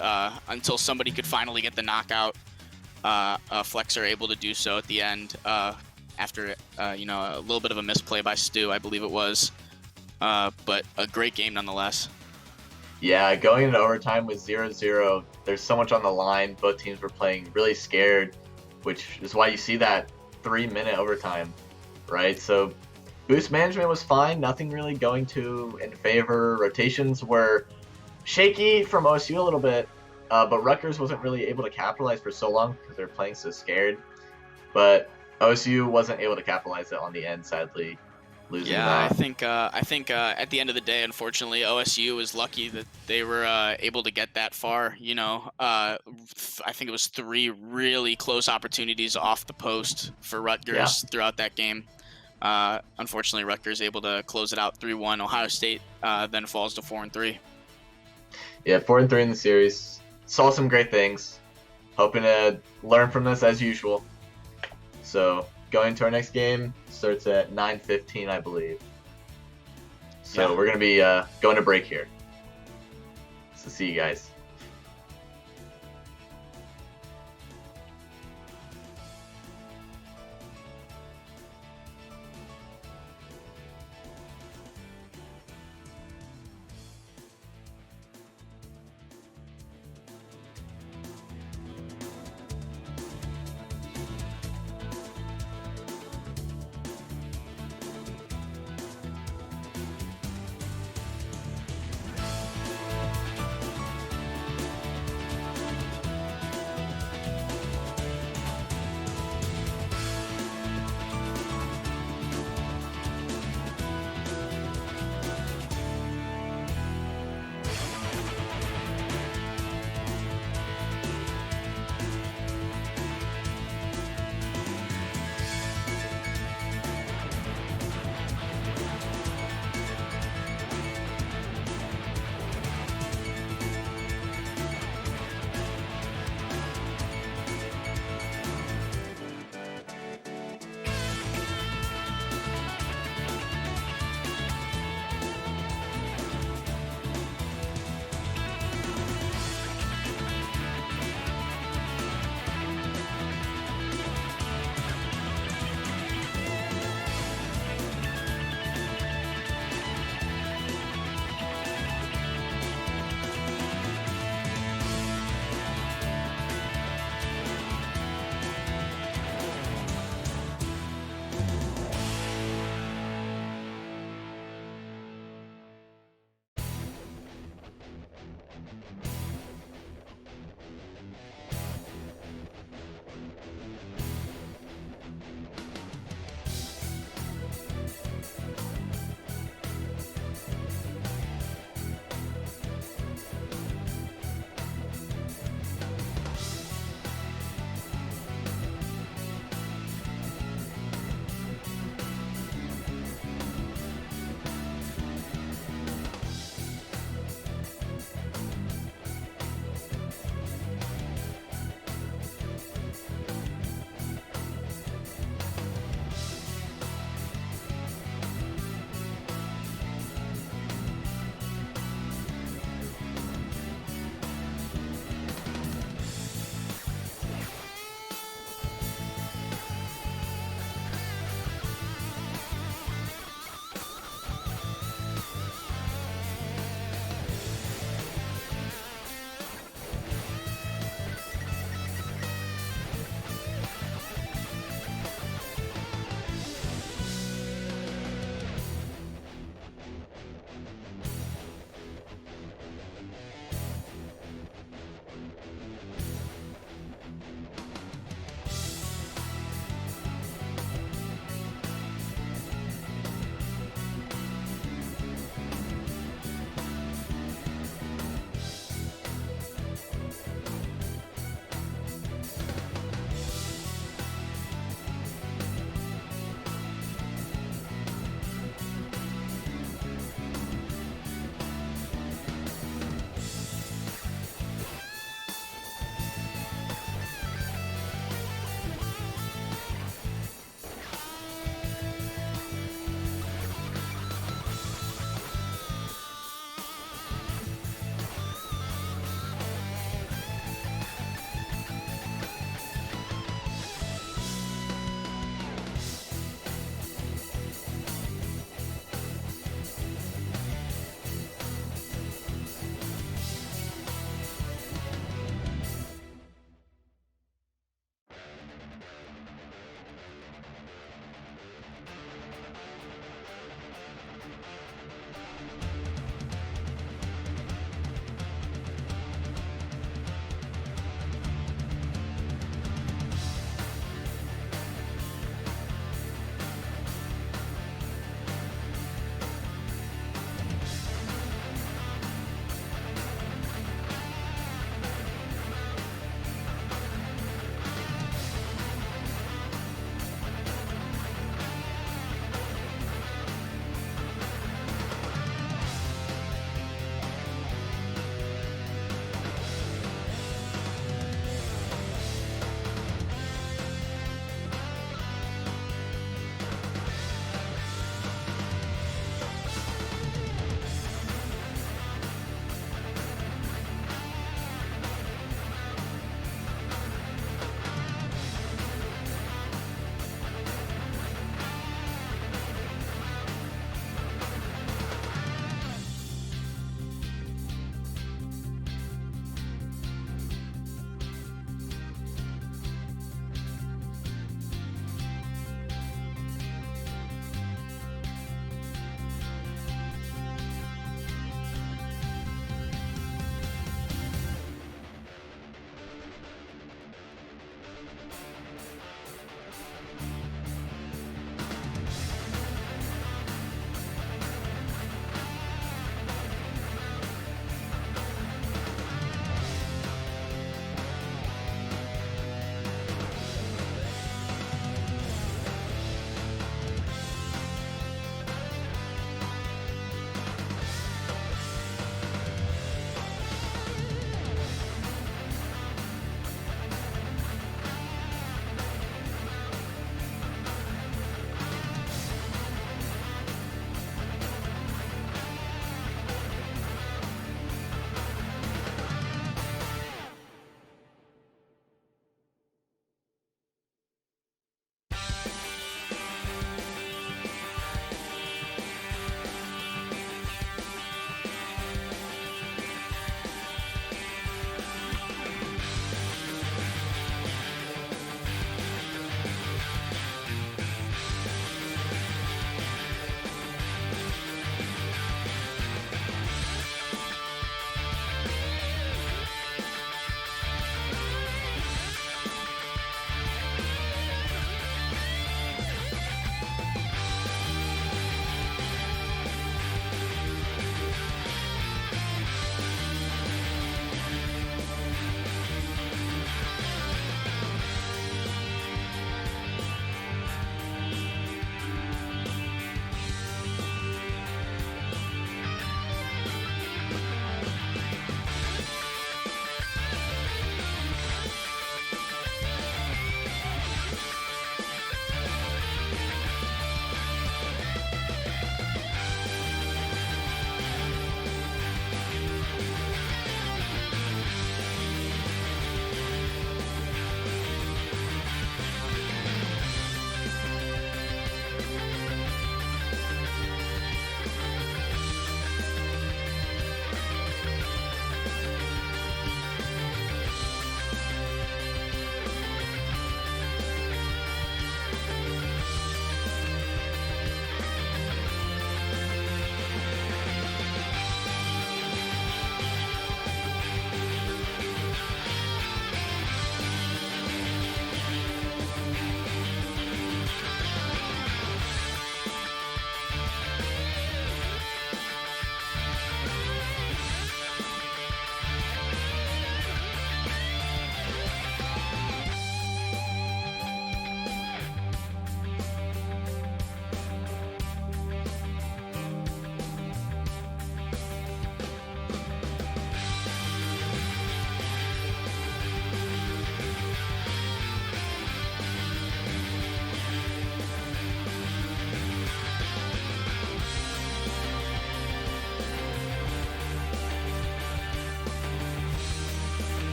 until somebody could finally get the knockout. Flexer able to do so at the end after, you know, a little bit of a misplay by Stu, I believe it was. But a great game nonetheless. Yeah, going into overtime with 0-0, there's so much on the line. Both teams were playing really scared, which is why you see that 3-minute overtime, right? So boost management was fine, nothing really going in favor. Rotations were shaky from OSU a little bit, but Rutgers wasn't really able to capitalize for so long because they were playing so scared. But OSU wasn't able to capitalize it on the end, sadly. I think at the end of the day, unfortunately, OSU was lucky that they were able to get that far. You know, I think it was 3 really close opportunities off the post for Rutgers throughout that game. Unfortunately, Rutgers able to close it out 3-1. Ohio State then falls to 4-3. Yeah, 4-3 in the series. Saw some great things. Hoping to learn from this as usual. So going to our next game starts at 9:15, I believe. So we're going to be going to break here. So see you guys.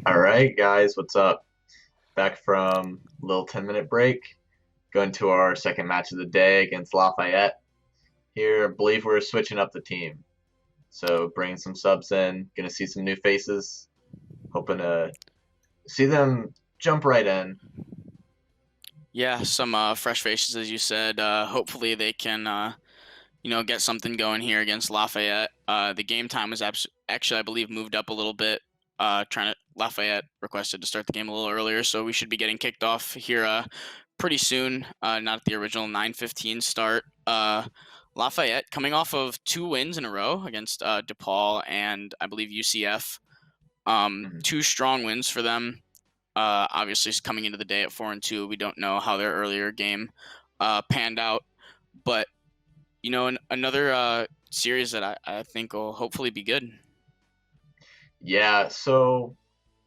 All right, guys, what's up? Back from a little 10-minute break, going to our second match of the day against Lafayette. Here, I believe we're switching up the team. So bringing some subs in, gonna see some new faces, hoping to see them jump right in. Yeah, some fresh faces, as you said. Hopefully they can, get something going here against Lafayette. The game time was actually, I believe, moved up a little bit. Lafayette requested to start the game a little earlier, so we should be getting kicked off here pretty soon. Not at the original 9:15 start. Lafayette coming off of 2 wins in a row against DePaul and I believe UCF. Mhm. Two strong wins for them. Obviously, coming into the day at 4-2, we don't know how their earlier game panned out, but another series that I think will hopefully be good. Yeah, so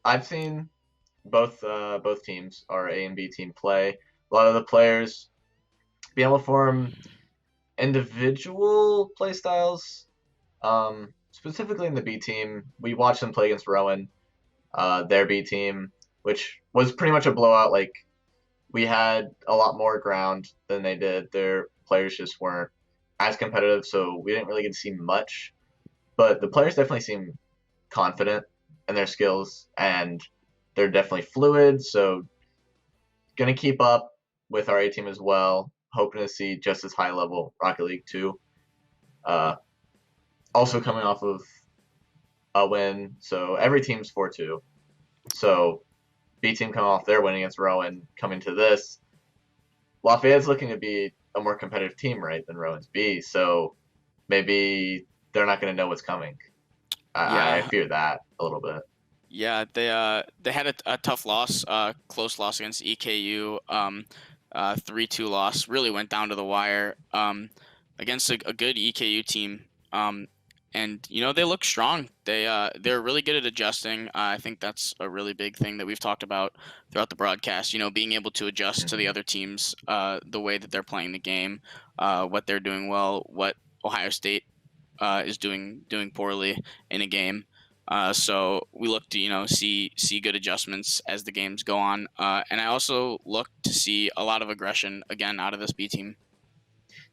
I've seen both teams, our A and B team, play. A lot of the players be able to form individual play styles. Specifically in the B team, we watched them play against Rowan, their B team, which was pretty much a blowout. Like we had a lot more ground than they did. Their players just weren't as competitive, so we didn't really get to see much. But the players definitely seem confident in their skills, and they're definitely fluid. So gonna keep up with our A team as well. Hoping to see just as high level Rocket League 2. Uh, also coming off of a win, so every team's 4-2. So B team coming off their win against Rowan, coming to this. Lafayette's looking to be a more competitive team, right, than Rowan's B. So maybe they're not going to know what's coming. I Yeah, fear that a little bit. yeah, they had a tough loss, close loss against EKU. 3-2 loss, really went down to the wire. Against a good EKU team. And they look strong. They're really good at adjusting. I think that's a really big thing that we've talked about throughout the broadcast. Being able to adjust to the Mm-hmm. other teams, the way that they're playing the game, what they're doing well, what Ohio State is doing poorly in a game. So we look to see good adjustments as the games go on, and I also look to see a lot of aggression again out of this B team.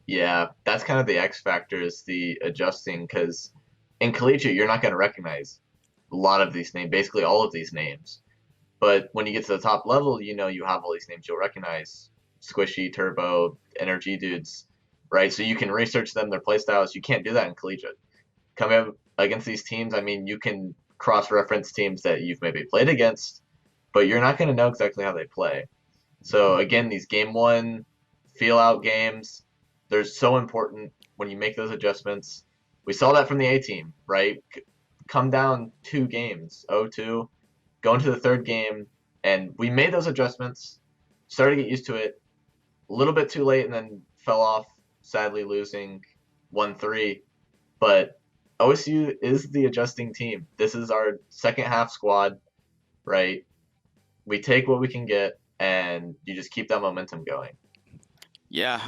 Yeah, that's kind of the X factor is the adjusting because in collegiate you're not going to recognize a lot of these names, basically all of these names. But when you get to the top level, you have all these names you'll recognize: Squishy, Turbo, Energy dudes, right? So you can research them, their playstyles. You can't do that in collegiate. Coming up against these teams, I mean, you can cross-reference teams that you've maybe played against, but you're not going to know exactly how they play. So again, these game one feel-out games, they're so important when you make those adjustments. We saw that from the A team, right? Come down 2 games, 0-2, go into the third game, and we made those adjustments, started to get used to it, a little bit too late, and then fell off, sadly losing 1-3. But OSU is the adjusting team. This is our second half squad, right? We take what we can get, and you just keep that momentum going. Yeah,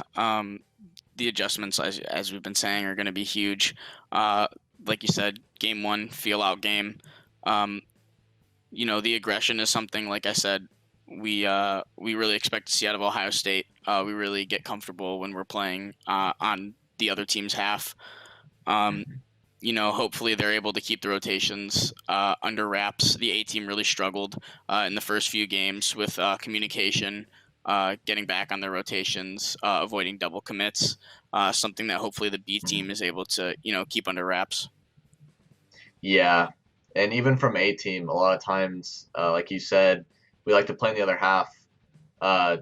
the adjustments, as we've been saying, are going to be huge. Like you said, game one, feel out game. Um, the aggression is something, like I said, we really expect to see out of Ohio State. We really get comfortable when we're playing on the other team's half. Um, Mhm. hopefully they're able to keep the rotations under wraps. The A team really struggled in the first few games with communication, getting back on their rotations, avoiding double commits. Something that hopefully the B Mhm. team is able to keep under wraps. Yeah, and even from A team, a lot of times, like you said, we like to play in the other half. Uh,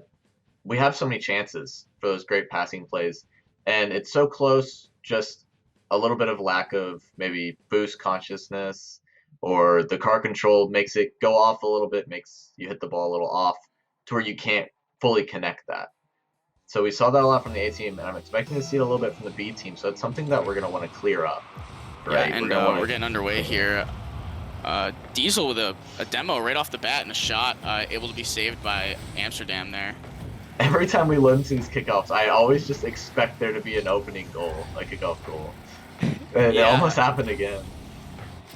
we have so many chances for those great passing plays, and it's so close. Just a little bit of lack of maybe boost consciousness, or the car control makes it go off a little bit, makes you hit the ball a little off, to where you can't fully connect that. So we saw that a lot from the A team, and I'm expecting to see it a little bit from the B team. So it's something that we're going to want to clear up, Yeah, right? We're and going to want we're to getting underway here. Diesel with a demo right off the bat and a shot, able to be saved by Amsterdam there. every time we load into these kickoffs, I always just expect there to be an opening goal, a kickoff goal. And it Yeah, almost happened again.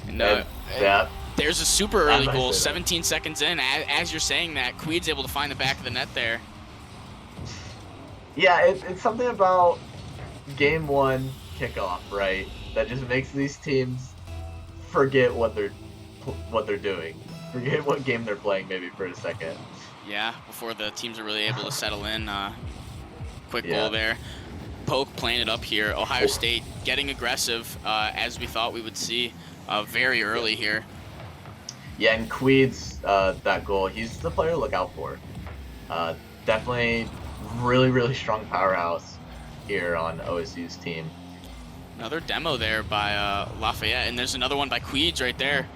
and And that, there's a super early I goal, say that. 17 seconds in. As you're saying that, Queed's able to find the back of the net there. Yeah, it's something about game one kickoff, right? That just makes these teams forget what they're doing, forget what game they're playing maybe for a second. Yeah, before the teams are really able to settle in. Quick Yeah. goal there. Poke playing it up here. Ohio State getting aggressive as we thought we would see very early here. Yeah, and Queed's that goal, he's the player to look out for. Definitely really strong powerhouse here on OSU's team. Another demo there by Lafayette, and there's another one by Queeds right there.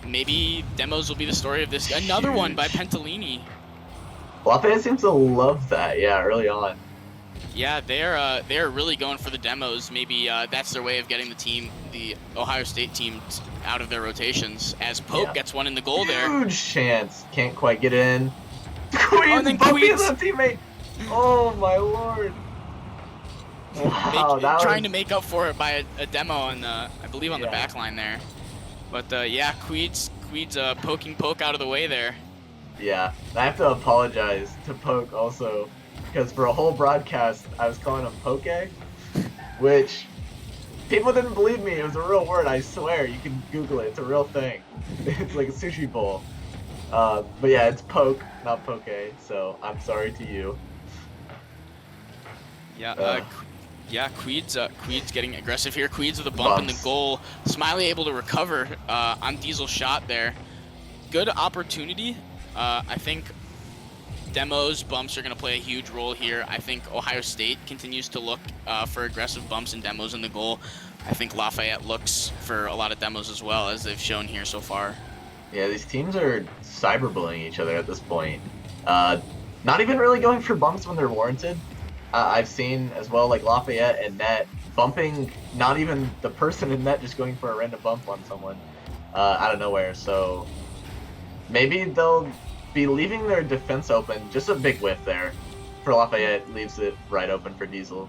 Maybe demos will be the story of this. Another one by Pentalini. Lafayette seems to love that, yeah, early on. Yeah, they're really going for the demos. Maybe that's their way of getting the Ohio State team out of their rotations. As Pope gets one in the goal there. Huge chance, can't quite get in. Queens bumping his teammate. Oh my lord. Wow, trying to make up for it by a demo on I believe on the back line there. But yeah, Queeds poking Poke out of the way there. Yeah, I have to apologize to Poke also, because for a whole broadcast I was calling him Poke, which people didn't believe me. It was a real word, I swear. You can Google it. It's a real thing. It's like a sushi bowl. But yeah, it's Poke, not Poke. So I'm sorry to you. Yeah. Yeah, Queeds getting aggressive here. Queeds with a bump in the goal. Smiley able to recover on Diesel's shot there. Good opportunity. I think demos, bumps are going to play a huge role here. I think Ohio State continues to look for aggressive bumps and demos in the goal. I think Lafayette looks for a lot of demos as well, as they've shown here so far. Yeah, these teams are cyberbullying each other at this point. Not even really going for bumps when they're warranted. I've seen as well, like Lafayette and Net bumping not even the person in net, just going for a random bump on someone out of nowhere. So maybe they'll be leaving their defense open. Just a big whiff there for Lafayette, leaves it right open for Diesel.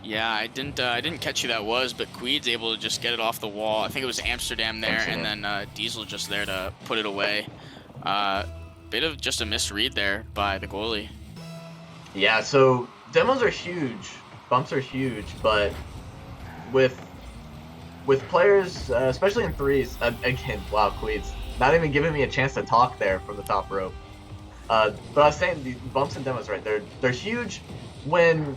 Yeah, I didn't catch who that was, but Queed's able to just get it off the wall. I think it was Amsterdam there, and then Diesel just there to put it away. Bit of just a misread there by the goalie. Yeah, so demos are huge, bumps are huge, but with players, especially in threes, again, wow, Queeds, not even giving me a chance to talk there from the top rope. But I was saying the bumps and demos, right? They're huge when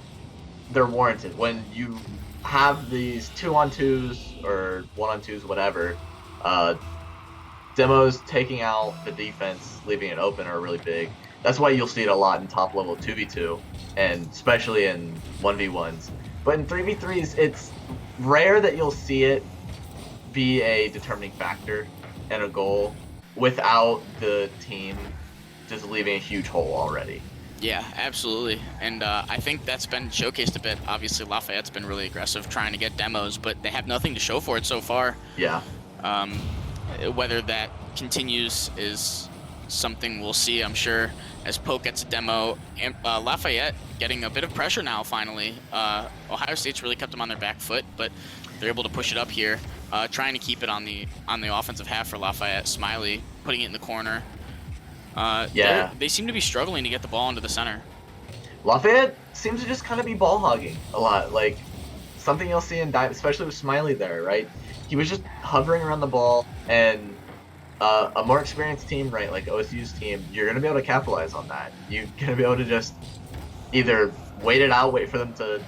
they're warranted. When you have these 2-on-2s or 1-on-2s, whatever, demos taking out the defense, leaving it open are really big. That's why you'll see it a lot in top level 2v2, and especially in 1v1s. But in 3v3s, it's rare that you'll see it be a determining factor in a goal without the team just leaving a huge hole already. Yeah, absolutely. And I think that's been showcased a bit. Obviously, Lafayette's been really aggressive trying to get demos, but they have nothing to show for it so far. Yeah. Whether that continues is something we'll see, I'm sure, as Poke gets a demo. And, Lafayette getting a bit of pressure now, finally. Ohio State's really kept them on their back foot, but they're able to push it up here, trying to keep it on the offensive half for Lafayette. Smiley putting it in the corner. They seem to be struggling to get the ball into the center. Lafayette seems to just kind of be ball hogging a lot, like something you'll see in especially with Smiley there, right? He was just hovering around the ball, and a more experienced team, right, like OSU's team, you're going to be able to capitalize on that. You're going to be able to just either wait it out, wait for them to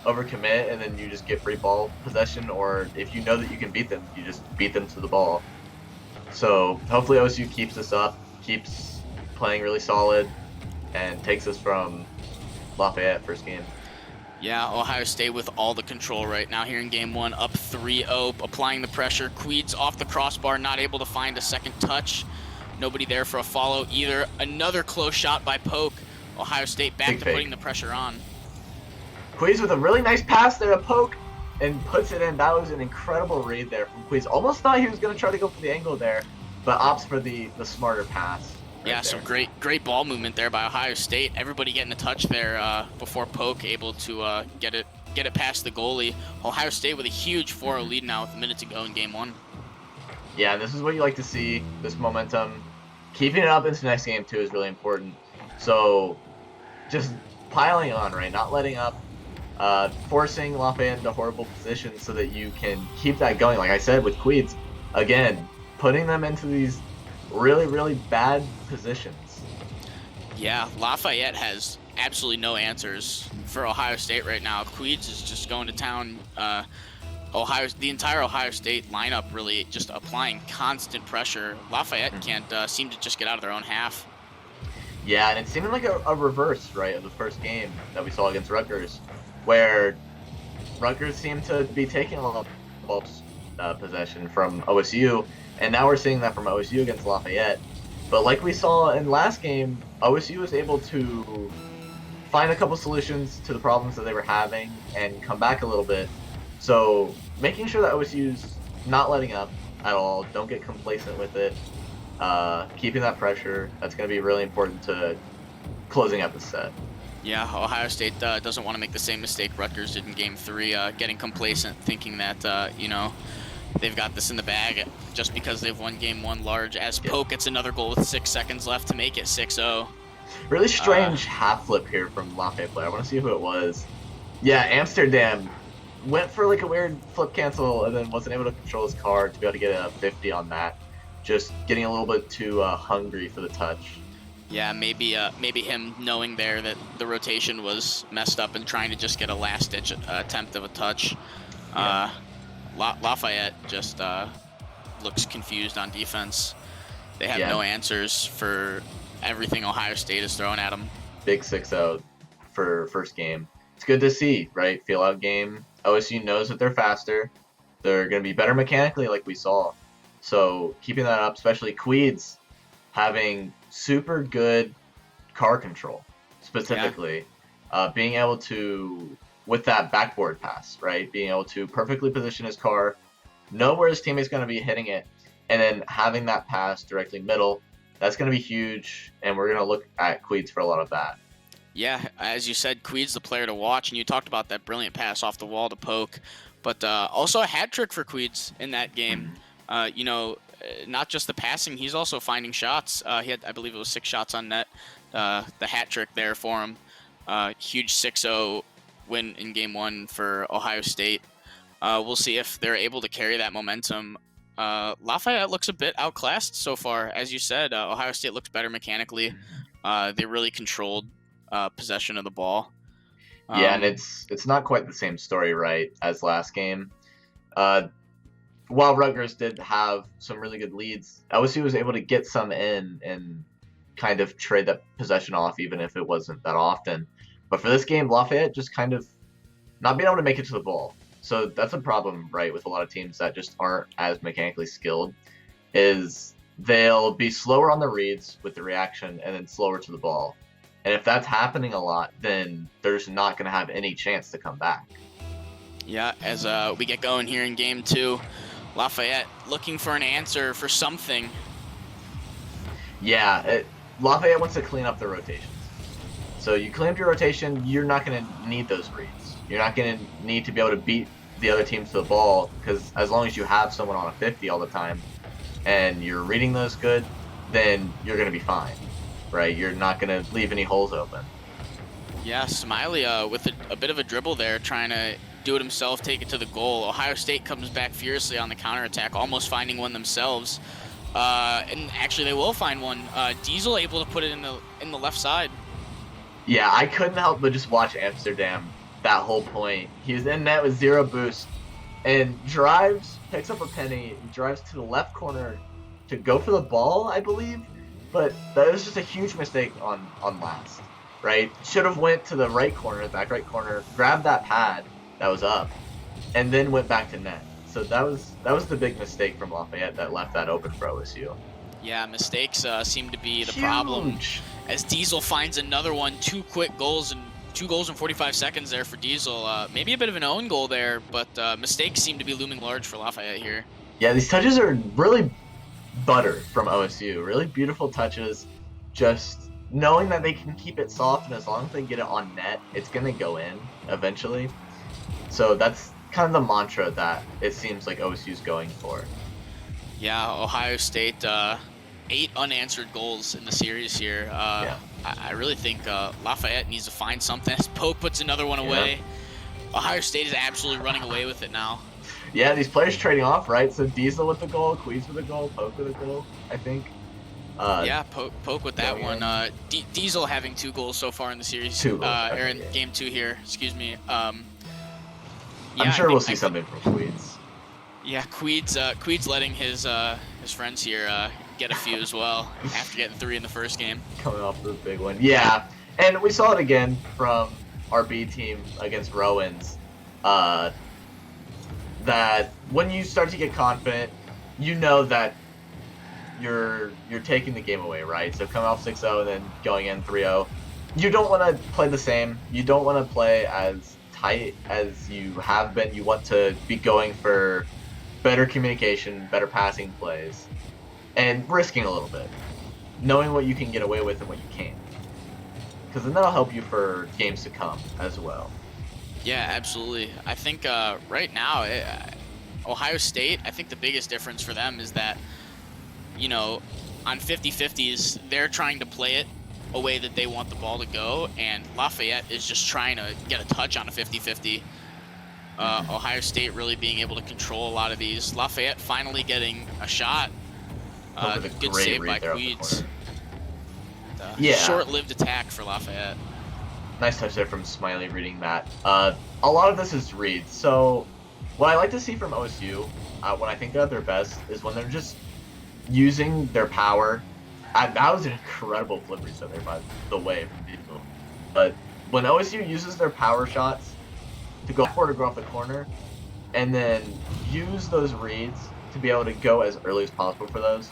overcommit, and then you just get free ball possession, or if you know that you can beat them, you just beat them to the ball. So hopefully OSU keeps this up, keeps playing really solid, and takes us from Lafayette first game. Yeah, Ohio State with all the control right now here in game one, up 3-0, applying the pressure. Queeds off the crossbar, not able to find a second touch. Nobody there for a follow either. Another close shot by Poke. Ohio State back to putting the pressure on. Queeds with a really nice pass there to Poke, and puts it in. That was an incredible read there from Queeds. Almost thought he was going to try to go for the angle there, but opts for the smarter pass. Yeah, some great ball movement there by Ohio State. Everybody getting a touch there before Poke able to get it past the goalie. Ohio State with a huge 4-0 lead now with a minute to go in game one. Yeah, this is what you like to see, this momentum. Keeping it up into the next game, too, is really important. So, just piling on, right? Not letting up, forcing Lafayette into horrible positions so that you can keep that going. Like I said with Queens, again, putting them into these really, really bad positions. Yeah, Lafayette has absolutely no answers for Ohio State right now. Queeds is just going to town. The entire Ohio State lineup really just applying constant pressure. Lafayette can't seem to just get out of their own half. Yeah, and it seemed like a reverse, right, of the first game that we saw against Rutgers, where Rutgers seemed to be taking a lot of ball possession from OSU, and now we're seeing that from OSU against Lafayette. But like we saw in last game, OSU was able to find a couple solutions to the problems that they were having and come back a little bit. So making sure that OSU's not letting up at all, don't get complacent with it, keeping that pressure, that's going to be really important to closing out the set. Yeah, Ohio State doesn't want to make the same mistake Rutgers did in Game 3, getting complacent, thinking that, they've got this in the bag just because they've won Game 1 large, as Poke gets another goal with 6 seconds left to make it 6-0. Really strange half flip here from Lafayette player. I want to see who it was. Yeah, Amsterdam went for like a weird flip cancel and then wasn't able to control his card to be able to get a 50 on that. Just getting a little bit too hungry for the touch. Yeah, maybe him knowing there that the rotation was messed up and trying to just get a last-ditch attempt of a touch. Yeah. Lafayette just looks confused on defense. They have no answers for everything Ohio State is throwing at them. Big 6-0 for first game. It's good to see, right? Feel out game. OSU knows that they're faster. They're going to be better mechanically like we saw. So keeping that up, especially Queeds having super good car control, specifically. Being able to, with that backboard pass, right? Being able to perfectly position his car, know where his teammate's going to be hitting it, and then having that pass directly middle, that's going to be huge, and we're going to look at Queeds for a lot of that. Yeah, as you said, Queed's the player to watch, and you talked about that brilliant pass off the wall to Poke, but also a hat trick for Queeds in that game. Not just the passing, he's also finding shots. He had, I believe it was 6 shots on net. The hat trick there for him. Huge 6-0 win in Game 1 for Ohio State. We'll see if they're able to carry that momentum. Lafayette looks a bit outclassed so far. As you said, Ohio State looks better mechanically. They really controlled possession of the ball. Yeah, and it's not quite the same story, right, as last game. While Rutgers did have some really good leads, OSU was able to get some in and kind of trade that possession off, even if it wasn't that often. But for this game, Lafayette just kind of not being able to make it to the ball. So that's a problem, right, with a lot of teams that just aren't as mechanically skilled, is they'll be slower on the reads with the reaction and then slower to the ball. And if that's happening a lot, then they're just not going to have any chance to come back. Yeah, as we get going here in Game 2, Lafayette looking for an answer for something. Yeah, Lafayette wants to clean up the rotations. So you clean up your rotation, you're not going to need those reads. You're not going to need to be able to beat the other teams to the ball, because as long as you have someone on a 50 all the time and you're reading those good, then you're going to be fine, right? You're not going to leave any holes open. Yeah, Smiley with a bit of a dribble there, trying to do it himself, take it to the goal. Ohio State comes back furiously on the counterattack, almost finding one themselves. And actually, they will find one. Diesel able to put it in the left side. Yeah, I couldn't help but just watch Amsterdam that whole point. He was in net with 0 boost and drives, picks up a penny, and drives to the left corner to go for the ball, I believe. But that was just a huge mistake on last, right? Should have went to the right corner, back right corner, grabbed that pad that was up, and then went back to net. So that was the big mistake from Lafayette that left that open for OSU. Yeah, mistakes seem to be the problem. As Diesel finds another one, 2 quick goals and 2 goals in 45 seconds there for Diesel. Maybe a bit of an own goal there, but mistakes seem to be looming large for Lafayette here. Yeah, these touches are really butter from OSU. Really beautiful touches. Just knowing that they can keep it soft, and as long as they get it on net, it's going to go in eventually. So that's kind of the mantra that it seems like OSU's going for. Yeah, Ohio State, 8 unanswered goals in the series here. Yeah. I really think Lafayette needs to find something. As Poke puts another one Yeah. away, Ohio State is absolutely running away with it now. Yeah, these players trading off, right? So Diesel with the goal, Queez with a goal, Poke with a goal, I think. Yeah, Poke with that going one. in. Diesel having 2 goals so far in the series, 2 goals. or Okay, in yeah. game 2 here. Excuse me. I'm Yeah, sure we'll see something from Queens. Yeah, Queed's letting his friends here get a few as well after getting 3 in the first game. Coming off the big one. Yeah, and we saw it again from our B team against Rowans. That when you start to get confident, you know that you're taking the game away, right? So coming off 6-0 and then going in 3-0, you don't want to play the same. You don't want to play as tight as you have been. You want to be going for better communication, better passing plays, and risking a little bit, knowing what you can get away with and what you can't, because then that'll help you for games to come as well. Yeah, absolutely. I think right now, Ohio State, I think the biggest difference for them is that, you know, on 50-50s, they're trying to play it a way that they want the ball to go, and Lafayette is just trying to get a touch on a 50-50. Ohio State really being able to control a lot of these. Lafayette finally getting a shot. Good save by Queeds. Yeah. Short-lived attack for Lafayette. Nice touch there from Smiley reading that. A lot of this is reads. So what I like to see from OSU, when I think they're at their best, is when they're just using their power. That was an incredible flip reset there, by the way, from Diesel. But when OSU uses their power shots to go forward or go off the corner, and then use those reads to be able to go as early as possible for those,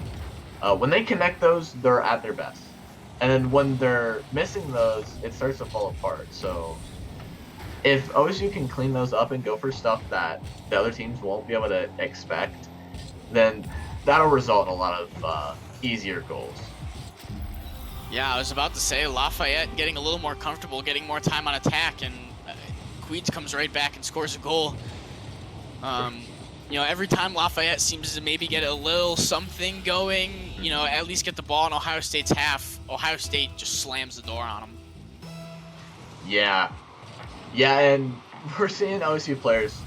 when they connect those, they're at their best. And then when they're missing those, it starts to fall apart. So if OSU can clean those up and go for stuff that the other teams won't be able to expect, then that'll result in a lot of easier goals. Yeah, I was about to say Lafayette getting a little more comfortable, getting more time on attack, and Queeds comes right back and scores a goal. You know, every time Lafayette seems to maybe get a little something going, you know, at least get the ball in Ohio State's half, Ohio State just slams the door on them. Yeah. Yeah, and we're seeing OSU players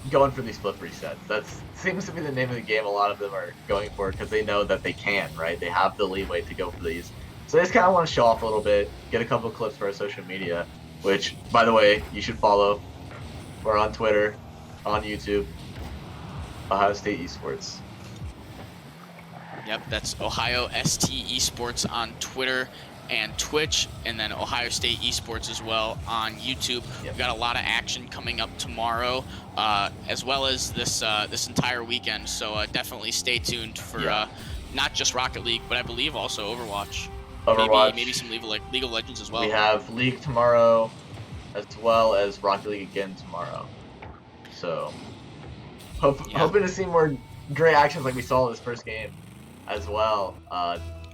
going for these flip resets. That seems to be the name of the game a lot of them are going for, because they know that they can, right? They have the leeway to go for these. So they just kind of want to show off a little bit, get a couple of clips for our social media, which, by the way, you should follow. We're on Twitter, on YouTube, Ohio State Esports. Yep, that's Ohio ST Esports on Twitter and Twitch, and then Ohio State Esports as well on YouTube. Yep. We've got a lot of action coming up tomorrow, as well as this entire weekend. So definitely stay tuned for not just Rocket League, but I believe also Overwatch. Maybe some League of Legends as well. We have League tomorrow, as well as Rocket League again tomorrow. So hoping to see more great actions like we saw in this first game as well.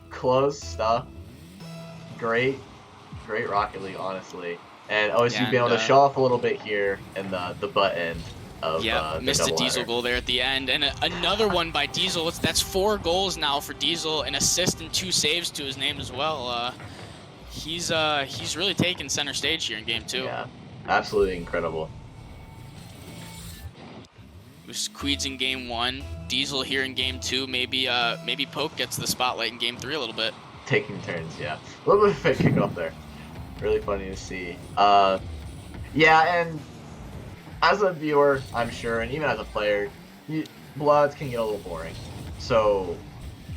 Close stuff. Great Rocket League, honestly. And OSU being able to show off a little bit here in the butt end of missed a Diesel goal there at the end. And another one by Diesel. That's 4 goals now for Diesel, an assist and 2 saves to his name as well. He's really taken center stage here in game 2. Yeah, absolutely incredible. It was Queeds in game 1, Diesel here in game 2. Maybe Poke gets the spotlight in game 3 a little bit. Taking turns, yeah. A little bit of a fake kickoff there. Really funny to see. Yeah, and as a viewer, I'm sure, and even as a player, bloods can get a little boring. So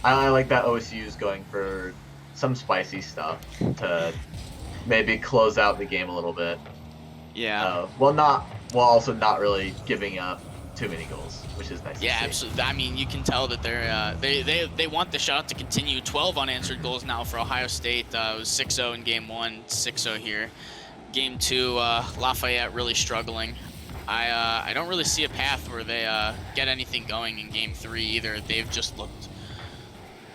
I like that OSU is going for some spicy stuff to maybe close out the game a little bit. Yeah. While also not really giving up too many goals, which is nice. Yeah, absolutely. I mean, you can tell that they want the shutout to continue. 12 unanswered goals now for Ohio State. It was 6-0 in game 1, 6-0 here. Game 2, Lafayette really struggling. I don't really see a path where they get anything going in game 3 either. They've just looked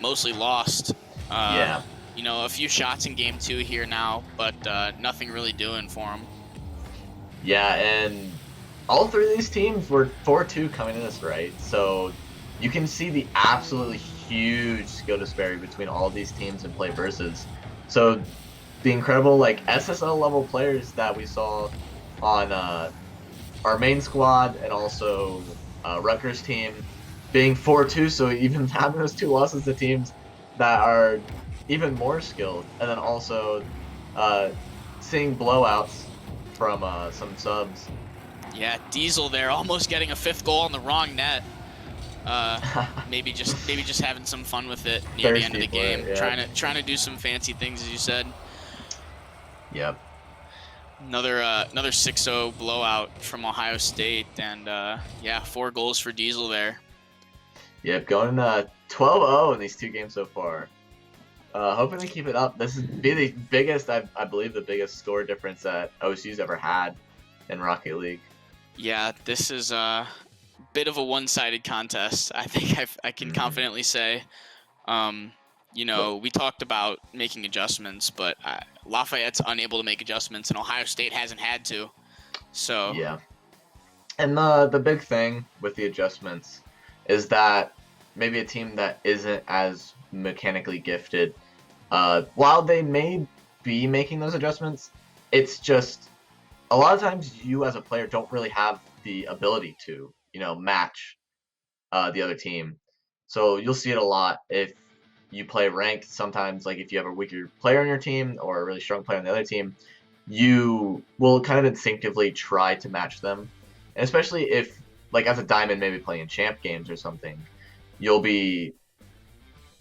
mostly lost. Yeah. You know, a few shots in game 2 here now, but nothing really doing for them. Yeah, and all 3 of these teams were 4-2 coming in this, right? So you can see the absolutely huge skill disparity between all of these teams in play versus. So the incredible like SSL level players that we saw on our main squad and also Rutgers team being 4-2, so even having those two losses to teams that are even more skilled, and then also seeing blowouts from some subs. Yeah, Diesel there almost getting a 5th goal on the wrong net. Maybe just having some fun with it near the end of the game, trying to do some fancy things, as you said. Yep. Another 6-0 blowout from Ohio State, and yeah, 4 goals for Diesel there. Yep, going 12-0 in these 2 games so far. Hoping to keep it up. This is the biggest, I believe, the biggest score difference that OSU's ever had in Rocket League. Yeah, this is a bit of a one-sided contest. I think I can confidently say. You know, we talked about making adjustments, but Lafayette's unable to make adjustments, and Ohio State hasn't had to. So yeah, and the big thing with the adjustments is that maybe a team that isn't as mechanically gifted, while they may be making those adjustments, it's just a lot of times you as a player don't really have the ability to, match the other team. So you'll see it a lot if you play ranked. Sometimes, like if you have a weaker player on your team or a really strong player on the other team, you will kind of instinctively try to match them. And especially if, like as a diamond, maybe playing in champ games or something, you'll be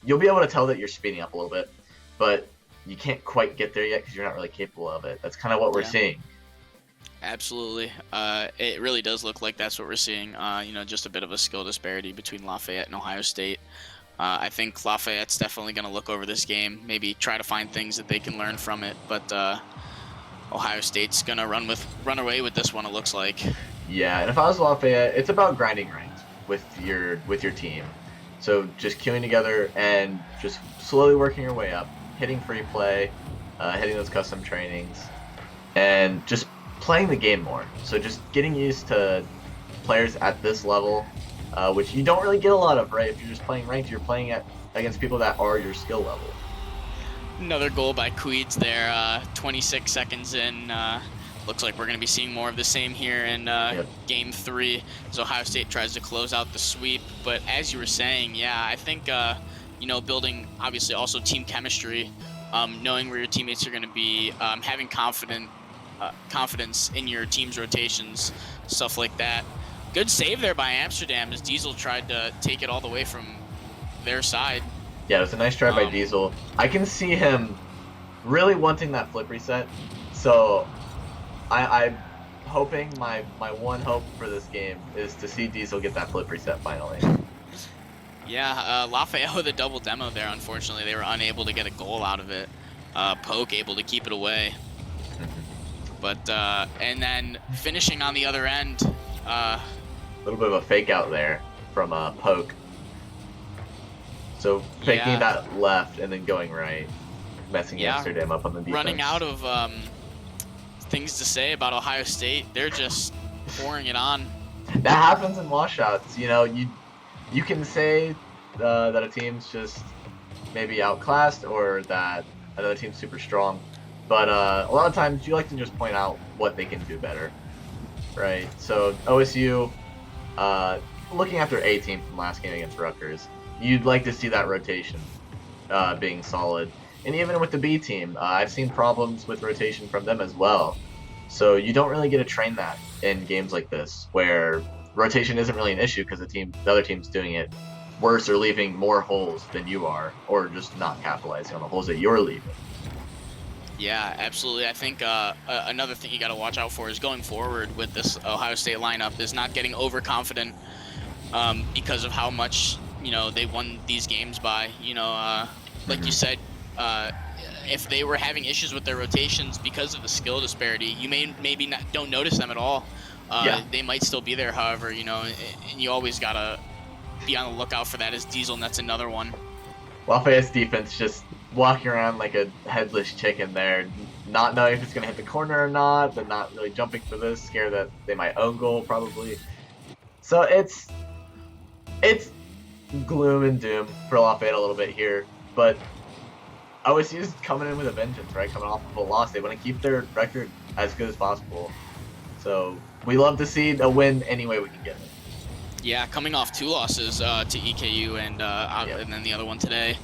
able to tell that you're speeding up a little bit, but you can't quite get there yet because you're not really capable of it. That's kind of what we're seeing. Absolutely. It really does look like that's what we're seeing. Just a bit of a skill disparity between Lafayette and Ohio State. I think Lafayette's definitely going to look over this game, maybe try to find things that they can learn from it, but Ohio State's going to run away with this one, it looks like. Yeah, and if I was Lafayette, it's about grinding ranked with your team. So just queuing together and just slowly working your way up, hitting free play, hitting those custom trainings, and just playing the game more. So just getting used to players at this level, which you don't really get a lot of, right? If you're just playing ranked, you're playing against people that are your skill level. Another goal by Queeds there, 26 seconds in. Looks like we're going to be seeing more of the same here in Game 3 as Ohio State tries to close out the sweep. But as you were saying, yeah, I think, building obviously also team chemistry, knowing where your teammates are going to be, having confidence in your team's rotations, stuff like that. Good save there by Amsterdam as Diesel tried to take it all the way from their side. Yeah, it was a nice try by Diesel. I can see him really wanting that flip reset. So I'm hoping my one hope for this game is to see Diesel get that flip reset finally. Yeah, Lafayette with a double demo there. Unfortunately, they were unable to get a goal out of it. Poke able to keep it away. But and then finishing on the other end. A little bit of a fake out there from Poke. So faking that left and then going right, messing Amsterdam up on the defense. Running out of things to say about Ohio State. They're just pouring it on. That happens in washouts. You can say that a team's just maybe outclassed or that another team's super strong, but a lot of times you like to just point out what they can do better, right? So OSU, looking at their A team from last game against Rutgers, you'd like to see that rotation being solid. And even with the B team, I've seen problems with rotation from them as well. So you don't really get to train that in games like this, where rotation isn't really an issue because the other team's doing it worse or leaving more holes than you are, or just not capitalizing on the holes that you're leaving. Yeah, absolutely. I think another thing you got to watch out for is going forward with this Ohio State lineup is not getting overconfident because of how much they won these games by. Like you said, if they were having issues with their rotations because of the skill disparity, you maybe don't notice them at all. They might still be there, however, and you always gotta be on the lookout for that as Diesel, and that's another one. Lafayette's defense just walking around like a headless chicken there, not knowing if it's going to hit the corner or not, but not really jumping for this, scared that they might own goal probably. So it's gloom and doom for Lafayette a little bit here, but OSU is coming in with a vengeance, right? Coming off of a loss, they want to keep their record as good as possible. So we love to see a win any way we can get it. Yeah, coming off 2 losses to EKU and then the other one today,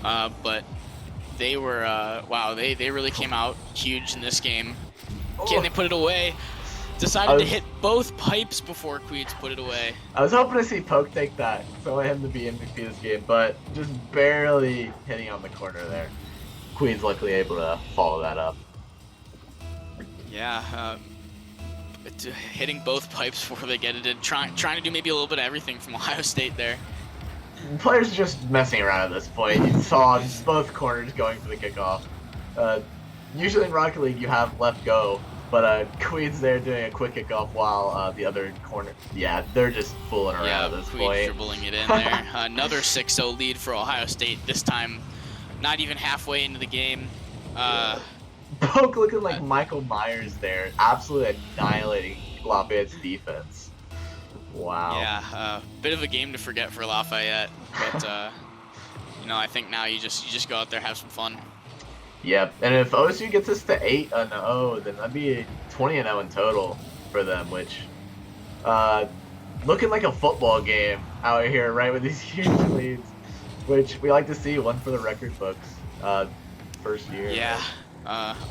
but they were wow, they really came out huge in this game. Can they put it away? Decided to hit both pipes before Queeds put it away. I was hoping to see Poke take that, so I want him to be MVP this game, but just barely hitting on the corner there. Queens luckily able to follow that up. Yeah, hitting both pipes before they get it in, trying to do maybe a little bit of everything from Ohio State there. Players are just messing around at this point. You saw both corners going for the kickoff. Usually in Rocket League you have left go, but Queens there doing a quick kickoff while the other corner, they're just fooling around at this point. Yeah, dribbling it in there. Another 6-0 lead for Ohio State, this time not even halfway into the game. Poke looking like Michael Myers there, absolutely annihilating Lafayette's defense. Wow. Yeah, bit of a game to forget for Lafayette, but you know, I think now you just go out there, have some fun. Yep, and if OSU gets us to 8-0, then that'd be 20-0 in total for them, which looking like a football game out here, right, with these huge leads, which we like to see, one for the record books, first year. Yeah,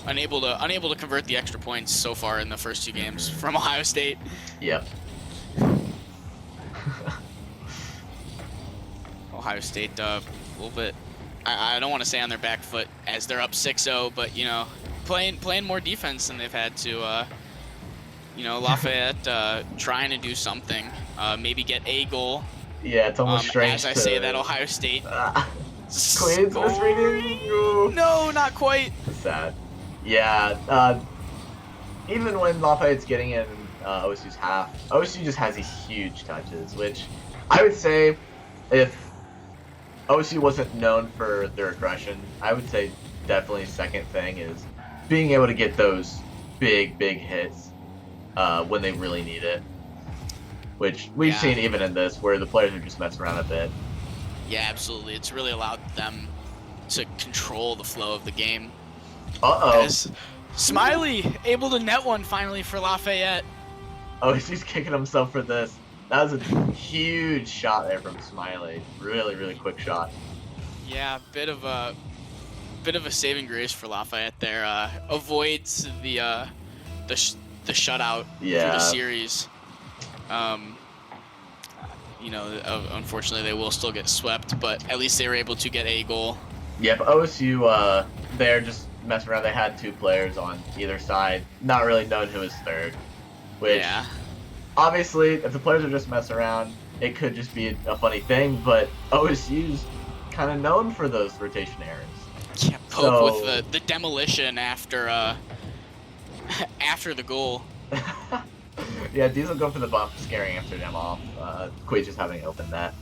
unable to convert the extra points so far in the first 2 games from Ohio State. Yep. Ohio State a little bit, I don't want to say on their back foot as they're up 6-0, but you know, playing more defense than they've had to. You know, Lafayette trying to do something, maybe get a goal. Yeah, it's almost strange. As I say that, Ohio State. Queens misreading. No, not quite. Sad. Yeah. Even when Lafayette's getting in OSU's half, OSU just has these huge touches, which I would say if OSU wasn't known for their aggression, I would say definitely second thing is being able to get those big hits when they really need it, which we've seen even in this where the players are just messing around a bit. Yeah, absolutely. It's really allowed them to control the flow of the game. As Smiley able to net one finally for Lafayette. OSU's kicking himself for this. That was a huge shot there from Smiley. Really quick shot. Yeah, bit of a saving grace for Lafayette there. Avoids the shutout through the series. You know, unfortunately they will still get swept, but at least they were able to get a goal. Yep, OSU they're just messing around. They had 2 players on either side, not really knowing who was third. Which obviously, if the players are just messing around, it could just be a funny thing, but OSU's kind of known for those rotation errors. Yeah, Pope with the demolition after the goal. Yeah, Diesel going for the bump, scaring Amsterdam off. Quaid just having opened that.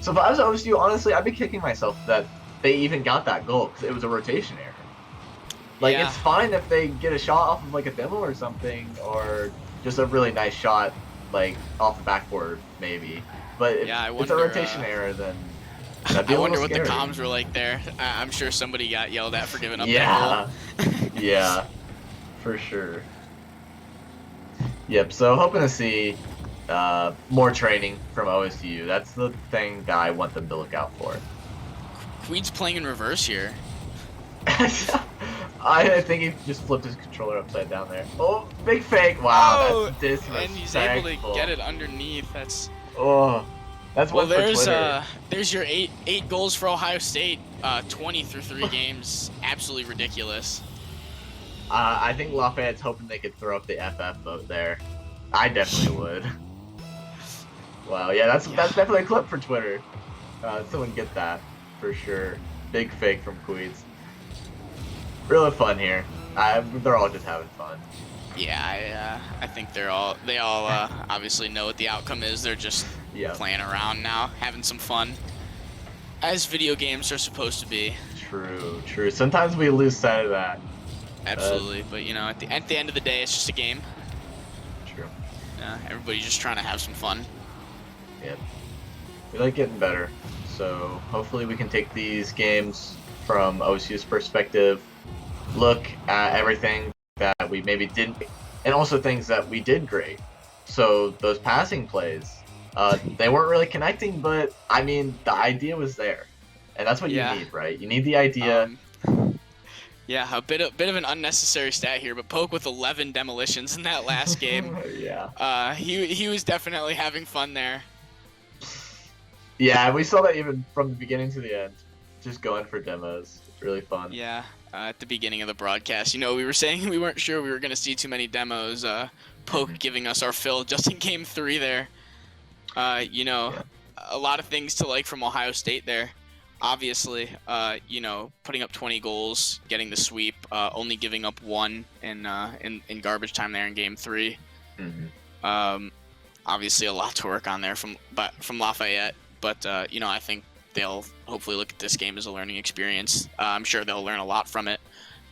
So if I was OSU, honestly, I'd be kicking myself that they even got that goal, because it was a rotation error. Like, it's fine if they get a shot off of, like, a demo or something, or just a really nice shot, like, off the backboard, maybe. But if it's a rotation error, then that'd be I wonder what scary. the comms were like there. I'm sure somebody got yelled at for giving up that goal. Yeah, for sure. Yep, so hoping to see more training from OSU. That's the thing that I want them to look out for. Queed's playing in reverse here. I think he just flipped his controller upside down there. Oh, big fake! Wow, that's disrespectful. And he's able to get it underneath. That's that's one for Twitter. There's your eight goals for Ohio State. 20 through 3 games. Absolutely ridiculous. I think Lafayette's hoping they could throw up the FF vote there. I definitely would. Wow, yeah, that's definitely a clip for Twitter. Someone get that for sure. Big fake from Queeds. Really fun here. They're all just having fun. Yeah, I think they all obviously know what the outcome is. They're just playing around now, having some fun, as video games are supposed to be. True. Sometimes we lose sight of that. Absolutely, but you know, at the end of the day, it's just a game. True. Everybody's just trying to have some fun. Yep. We like getting better. So hopefully we can take these games from OSU's perspective, look at everything that we maybe didn't, and also things that we did great. So those passing plays, they weren't really connecting, but I mean the idea was there, and that's what you Yeah. need, right? You need the idea. Yeah, a bit of an unnecessary stat here, but Poke with 11 demolitions in that last game. Yeah. He was definitely having fun there. Yeah, we saw that even from the beginning to the end, just going for demos. It's really fun. Yeah, at the beginning of the broadcast, we were saying we weren't sure we were going to see too many demos. Poke giving us our fill just in game 3 there. Yeah. A lot of things to like from Ohio State there. Obviously, putting up 20 goals, getting the sweep, only giving up 1 in garbage time there in game 3. Obviously, a lot to work on there from Lafayette, but I think they'll hopefully look at this game as a learning experience. I'm sure they'll learn a lot from it.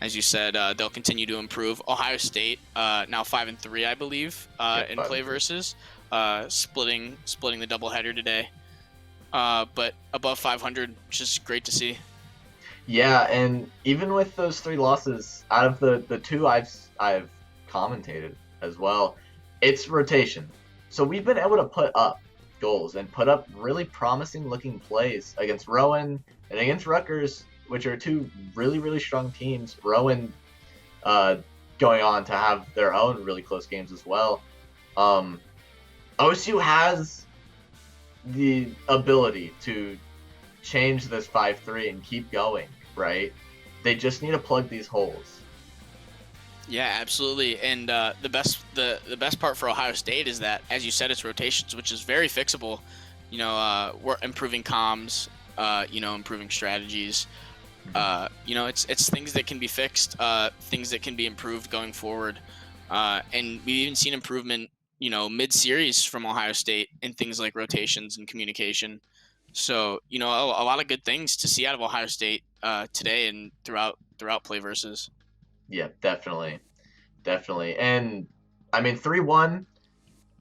As you said, they'll continue to improve. Ohio State now 5-3, I believe, in PlayVS, splitting the doubleheader today. But above 500, which is great to see. Yeah, and even with those 3 losses, out of the 2 I've commentated as well, it's rotation. So we've been able to put up goals and put up really promising looking plays against Rowan and against Rutgers, which are 2 really, really strong teams. Rowan going on to have their own really close games as well. OSU has the ability to change this 5-3 and keep going, right? They just need to plug these holes. Yeah, absolutely. And the best part for Ohio State is that, as you said, it's rotations, which is very fixable. We're improving comms, improving strategies. It's things that can be fixed, things that can be improved going forward. And we've even seen improvement, mid-series from Ohio State in things like rotations and communication. So, a lot of good things to see out of Ohio State today and throughout PlayVS. Yeah, definitely. And I mean 3-1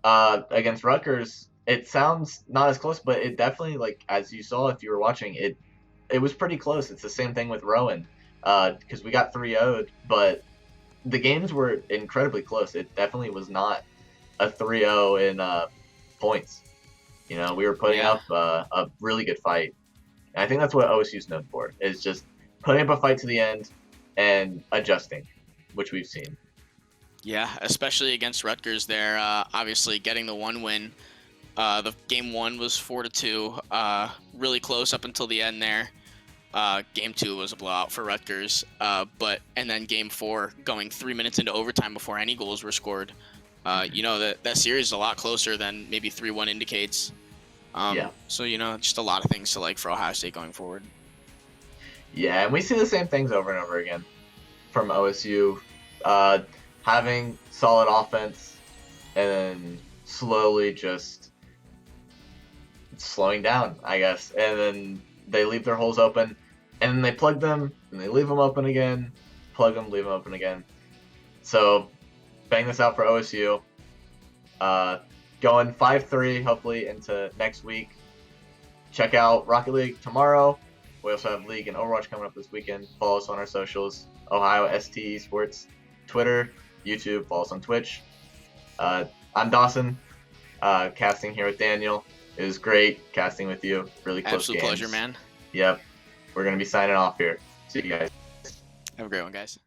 against Rutgers, it sounds not as close, but it definitely, like, as you saw if you were watching, it was pretty close. It's the same thing with Rowan, because we got 3-0'd, but the games were incredibly close. It definitely was not a 3-0 in points. We were putting up a really good fight. And I think that's what OSU's known for, is just putting up a fight to the end and adjusting, which we've seen. Yeah, especially against Rutgers there. Obviously, getting the 1 win. The game 1 was 4-2, really close up until the end there. Game 2 was a blowout for Rutgers, and then game 4 going 3 minutes into overtime before any goals were scored. That series is a lot closer than maybe 3-1 indicates. So just a lot of things to like for Ohio State going forward. Yeah, and we see the same things over and over again from OSU, having solid offense and then slowly just slowing down, I guess. And then they leave their holes open, and then they plug them, and they leave them open again, plug them, leave them open again. So, bang this out for OSU. Going 5-3, hopefully, into next week. Check out Rocket League tomorrow. We also have League and Overwatch coming up this weekend. Follow us on our socials, Ohio ST Esports, Twitter, YouTube. Follow us on Twitch. I'm Dawson, casting here with Daniel. It was great casting with you. Really close Absolute games. pleasure, man. Yep. We're going to be signing off here. See you guys. Have a great one, guys.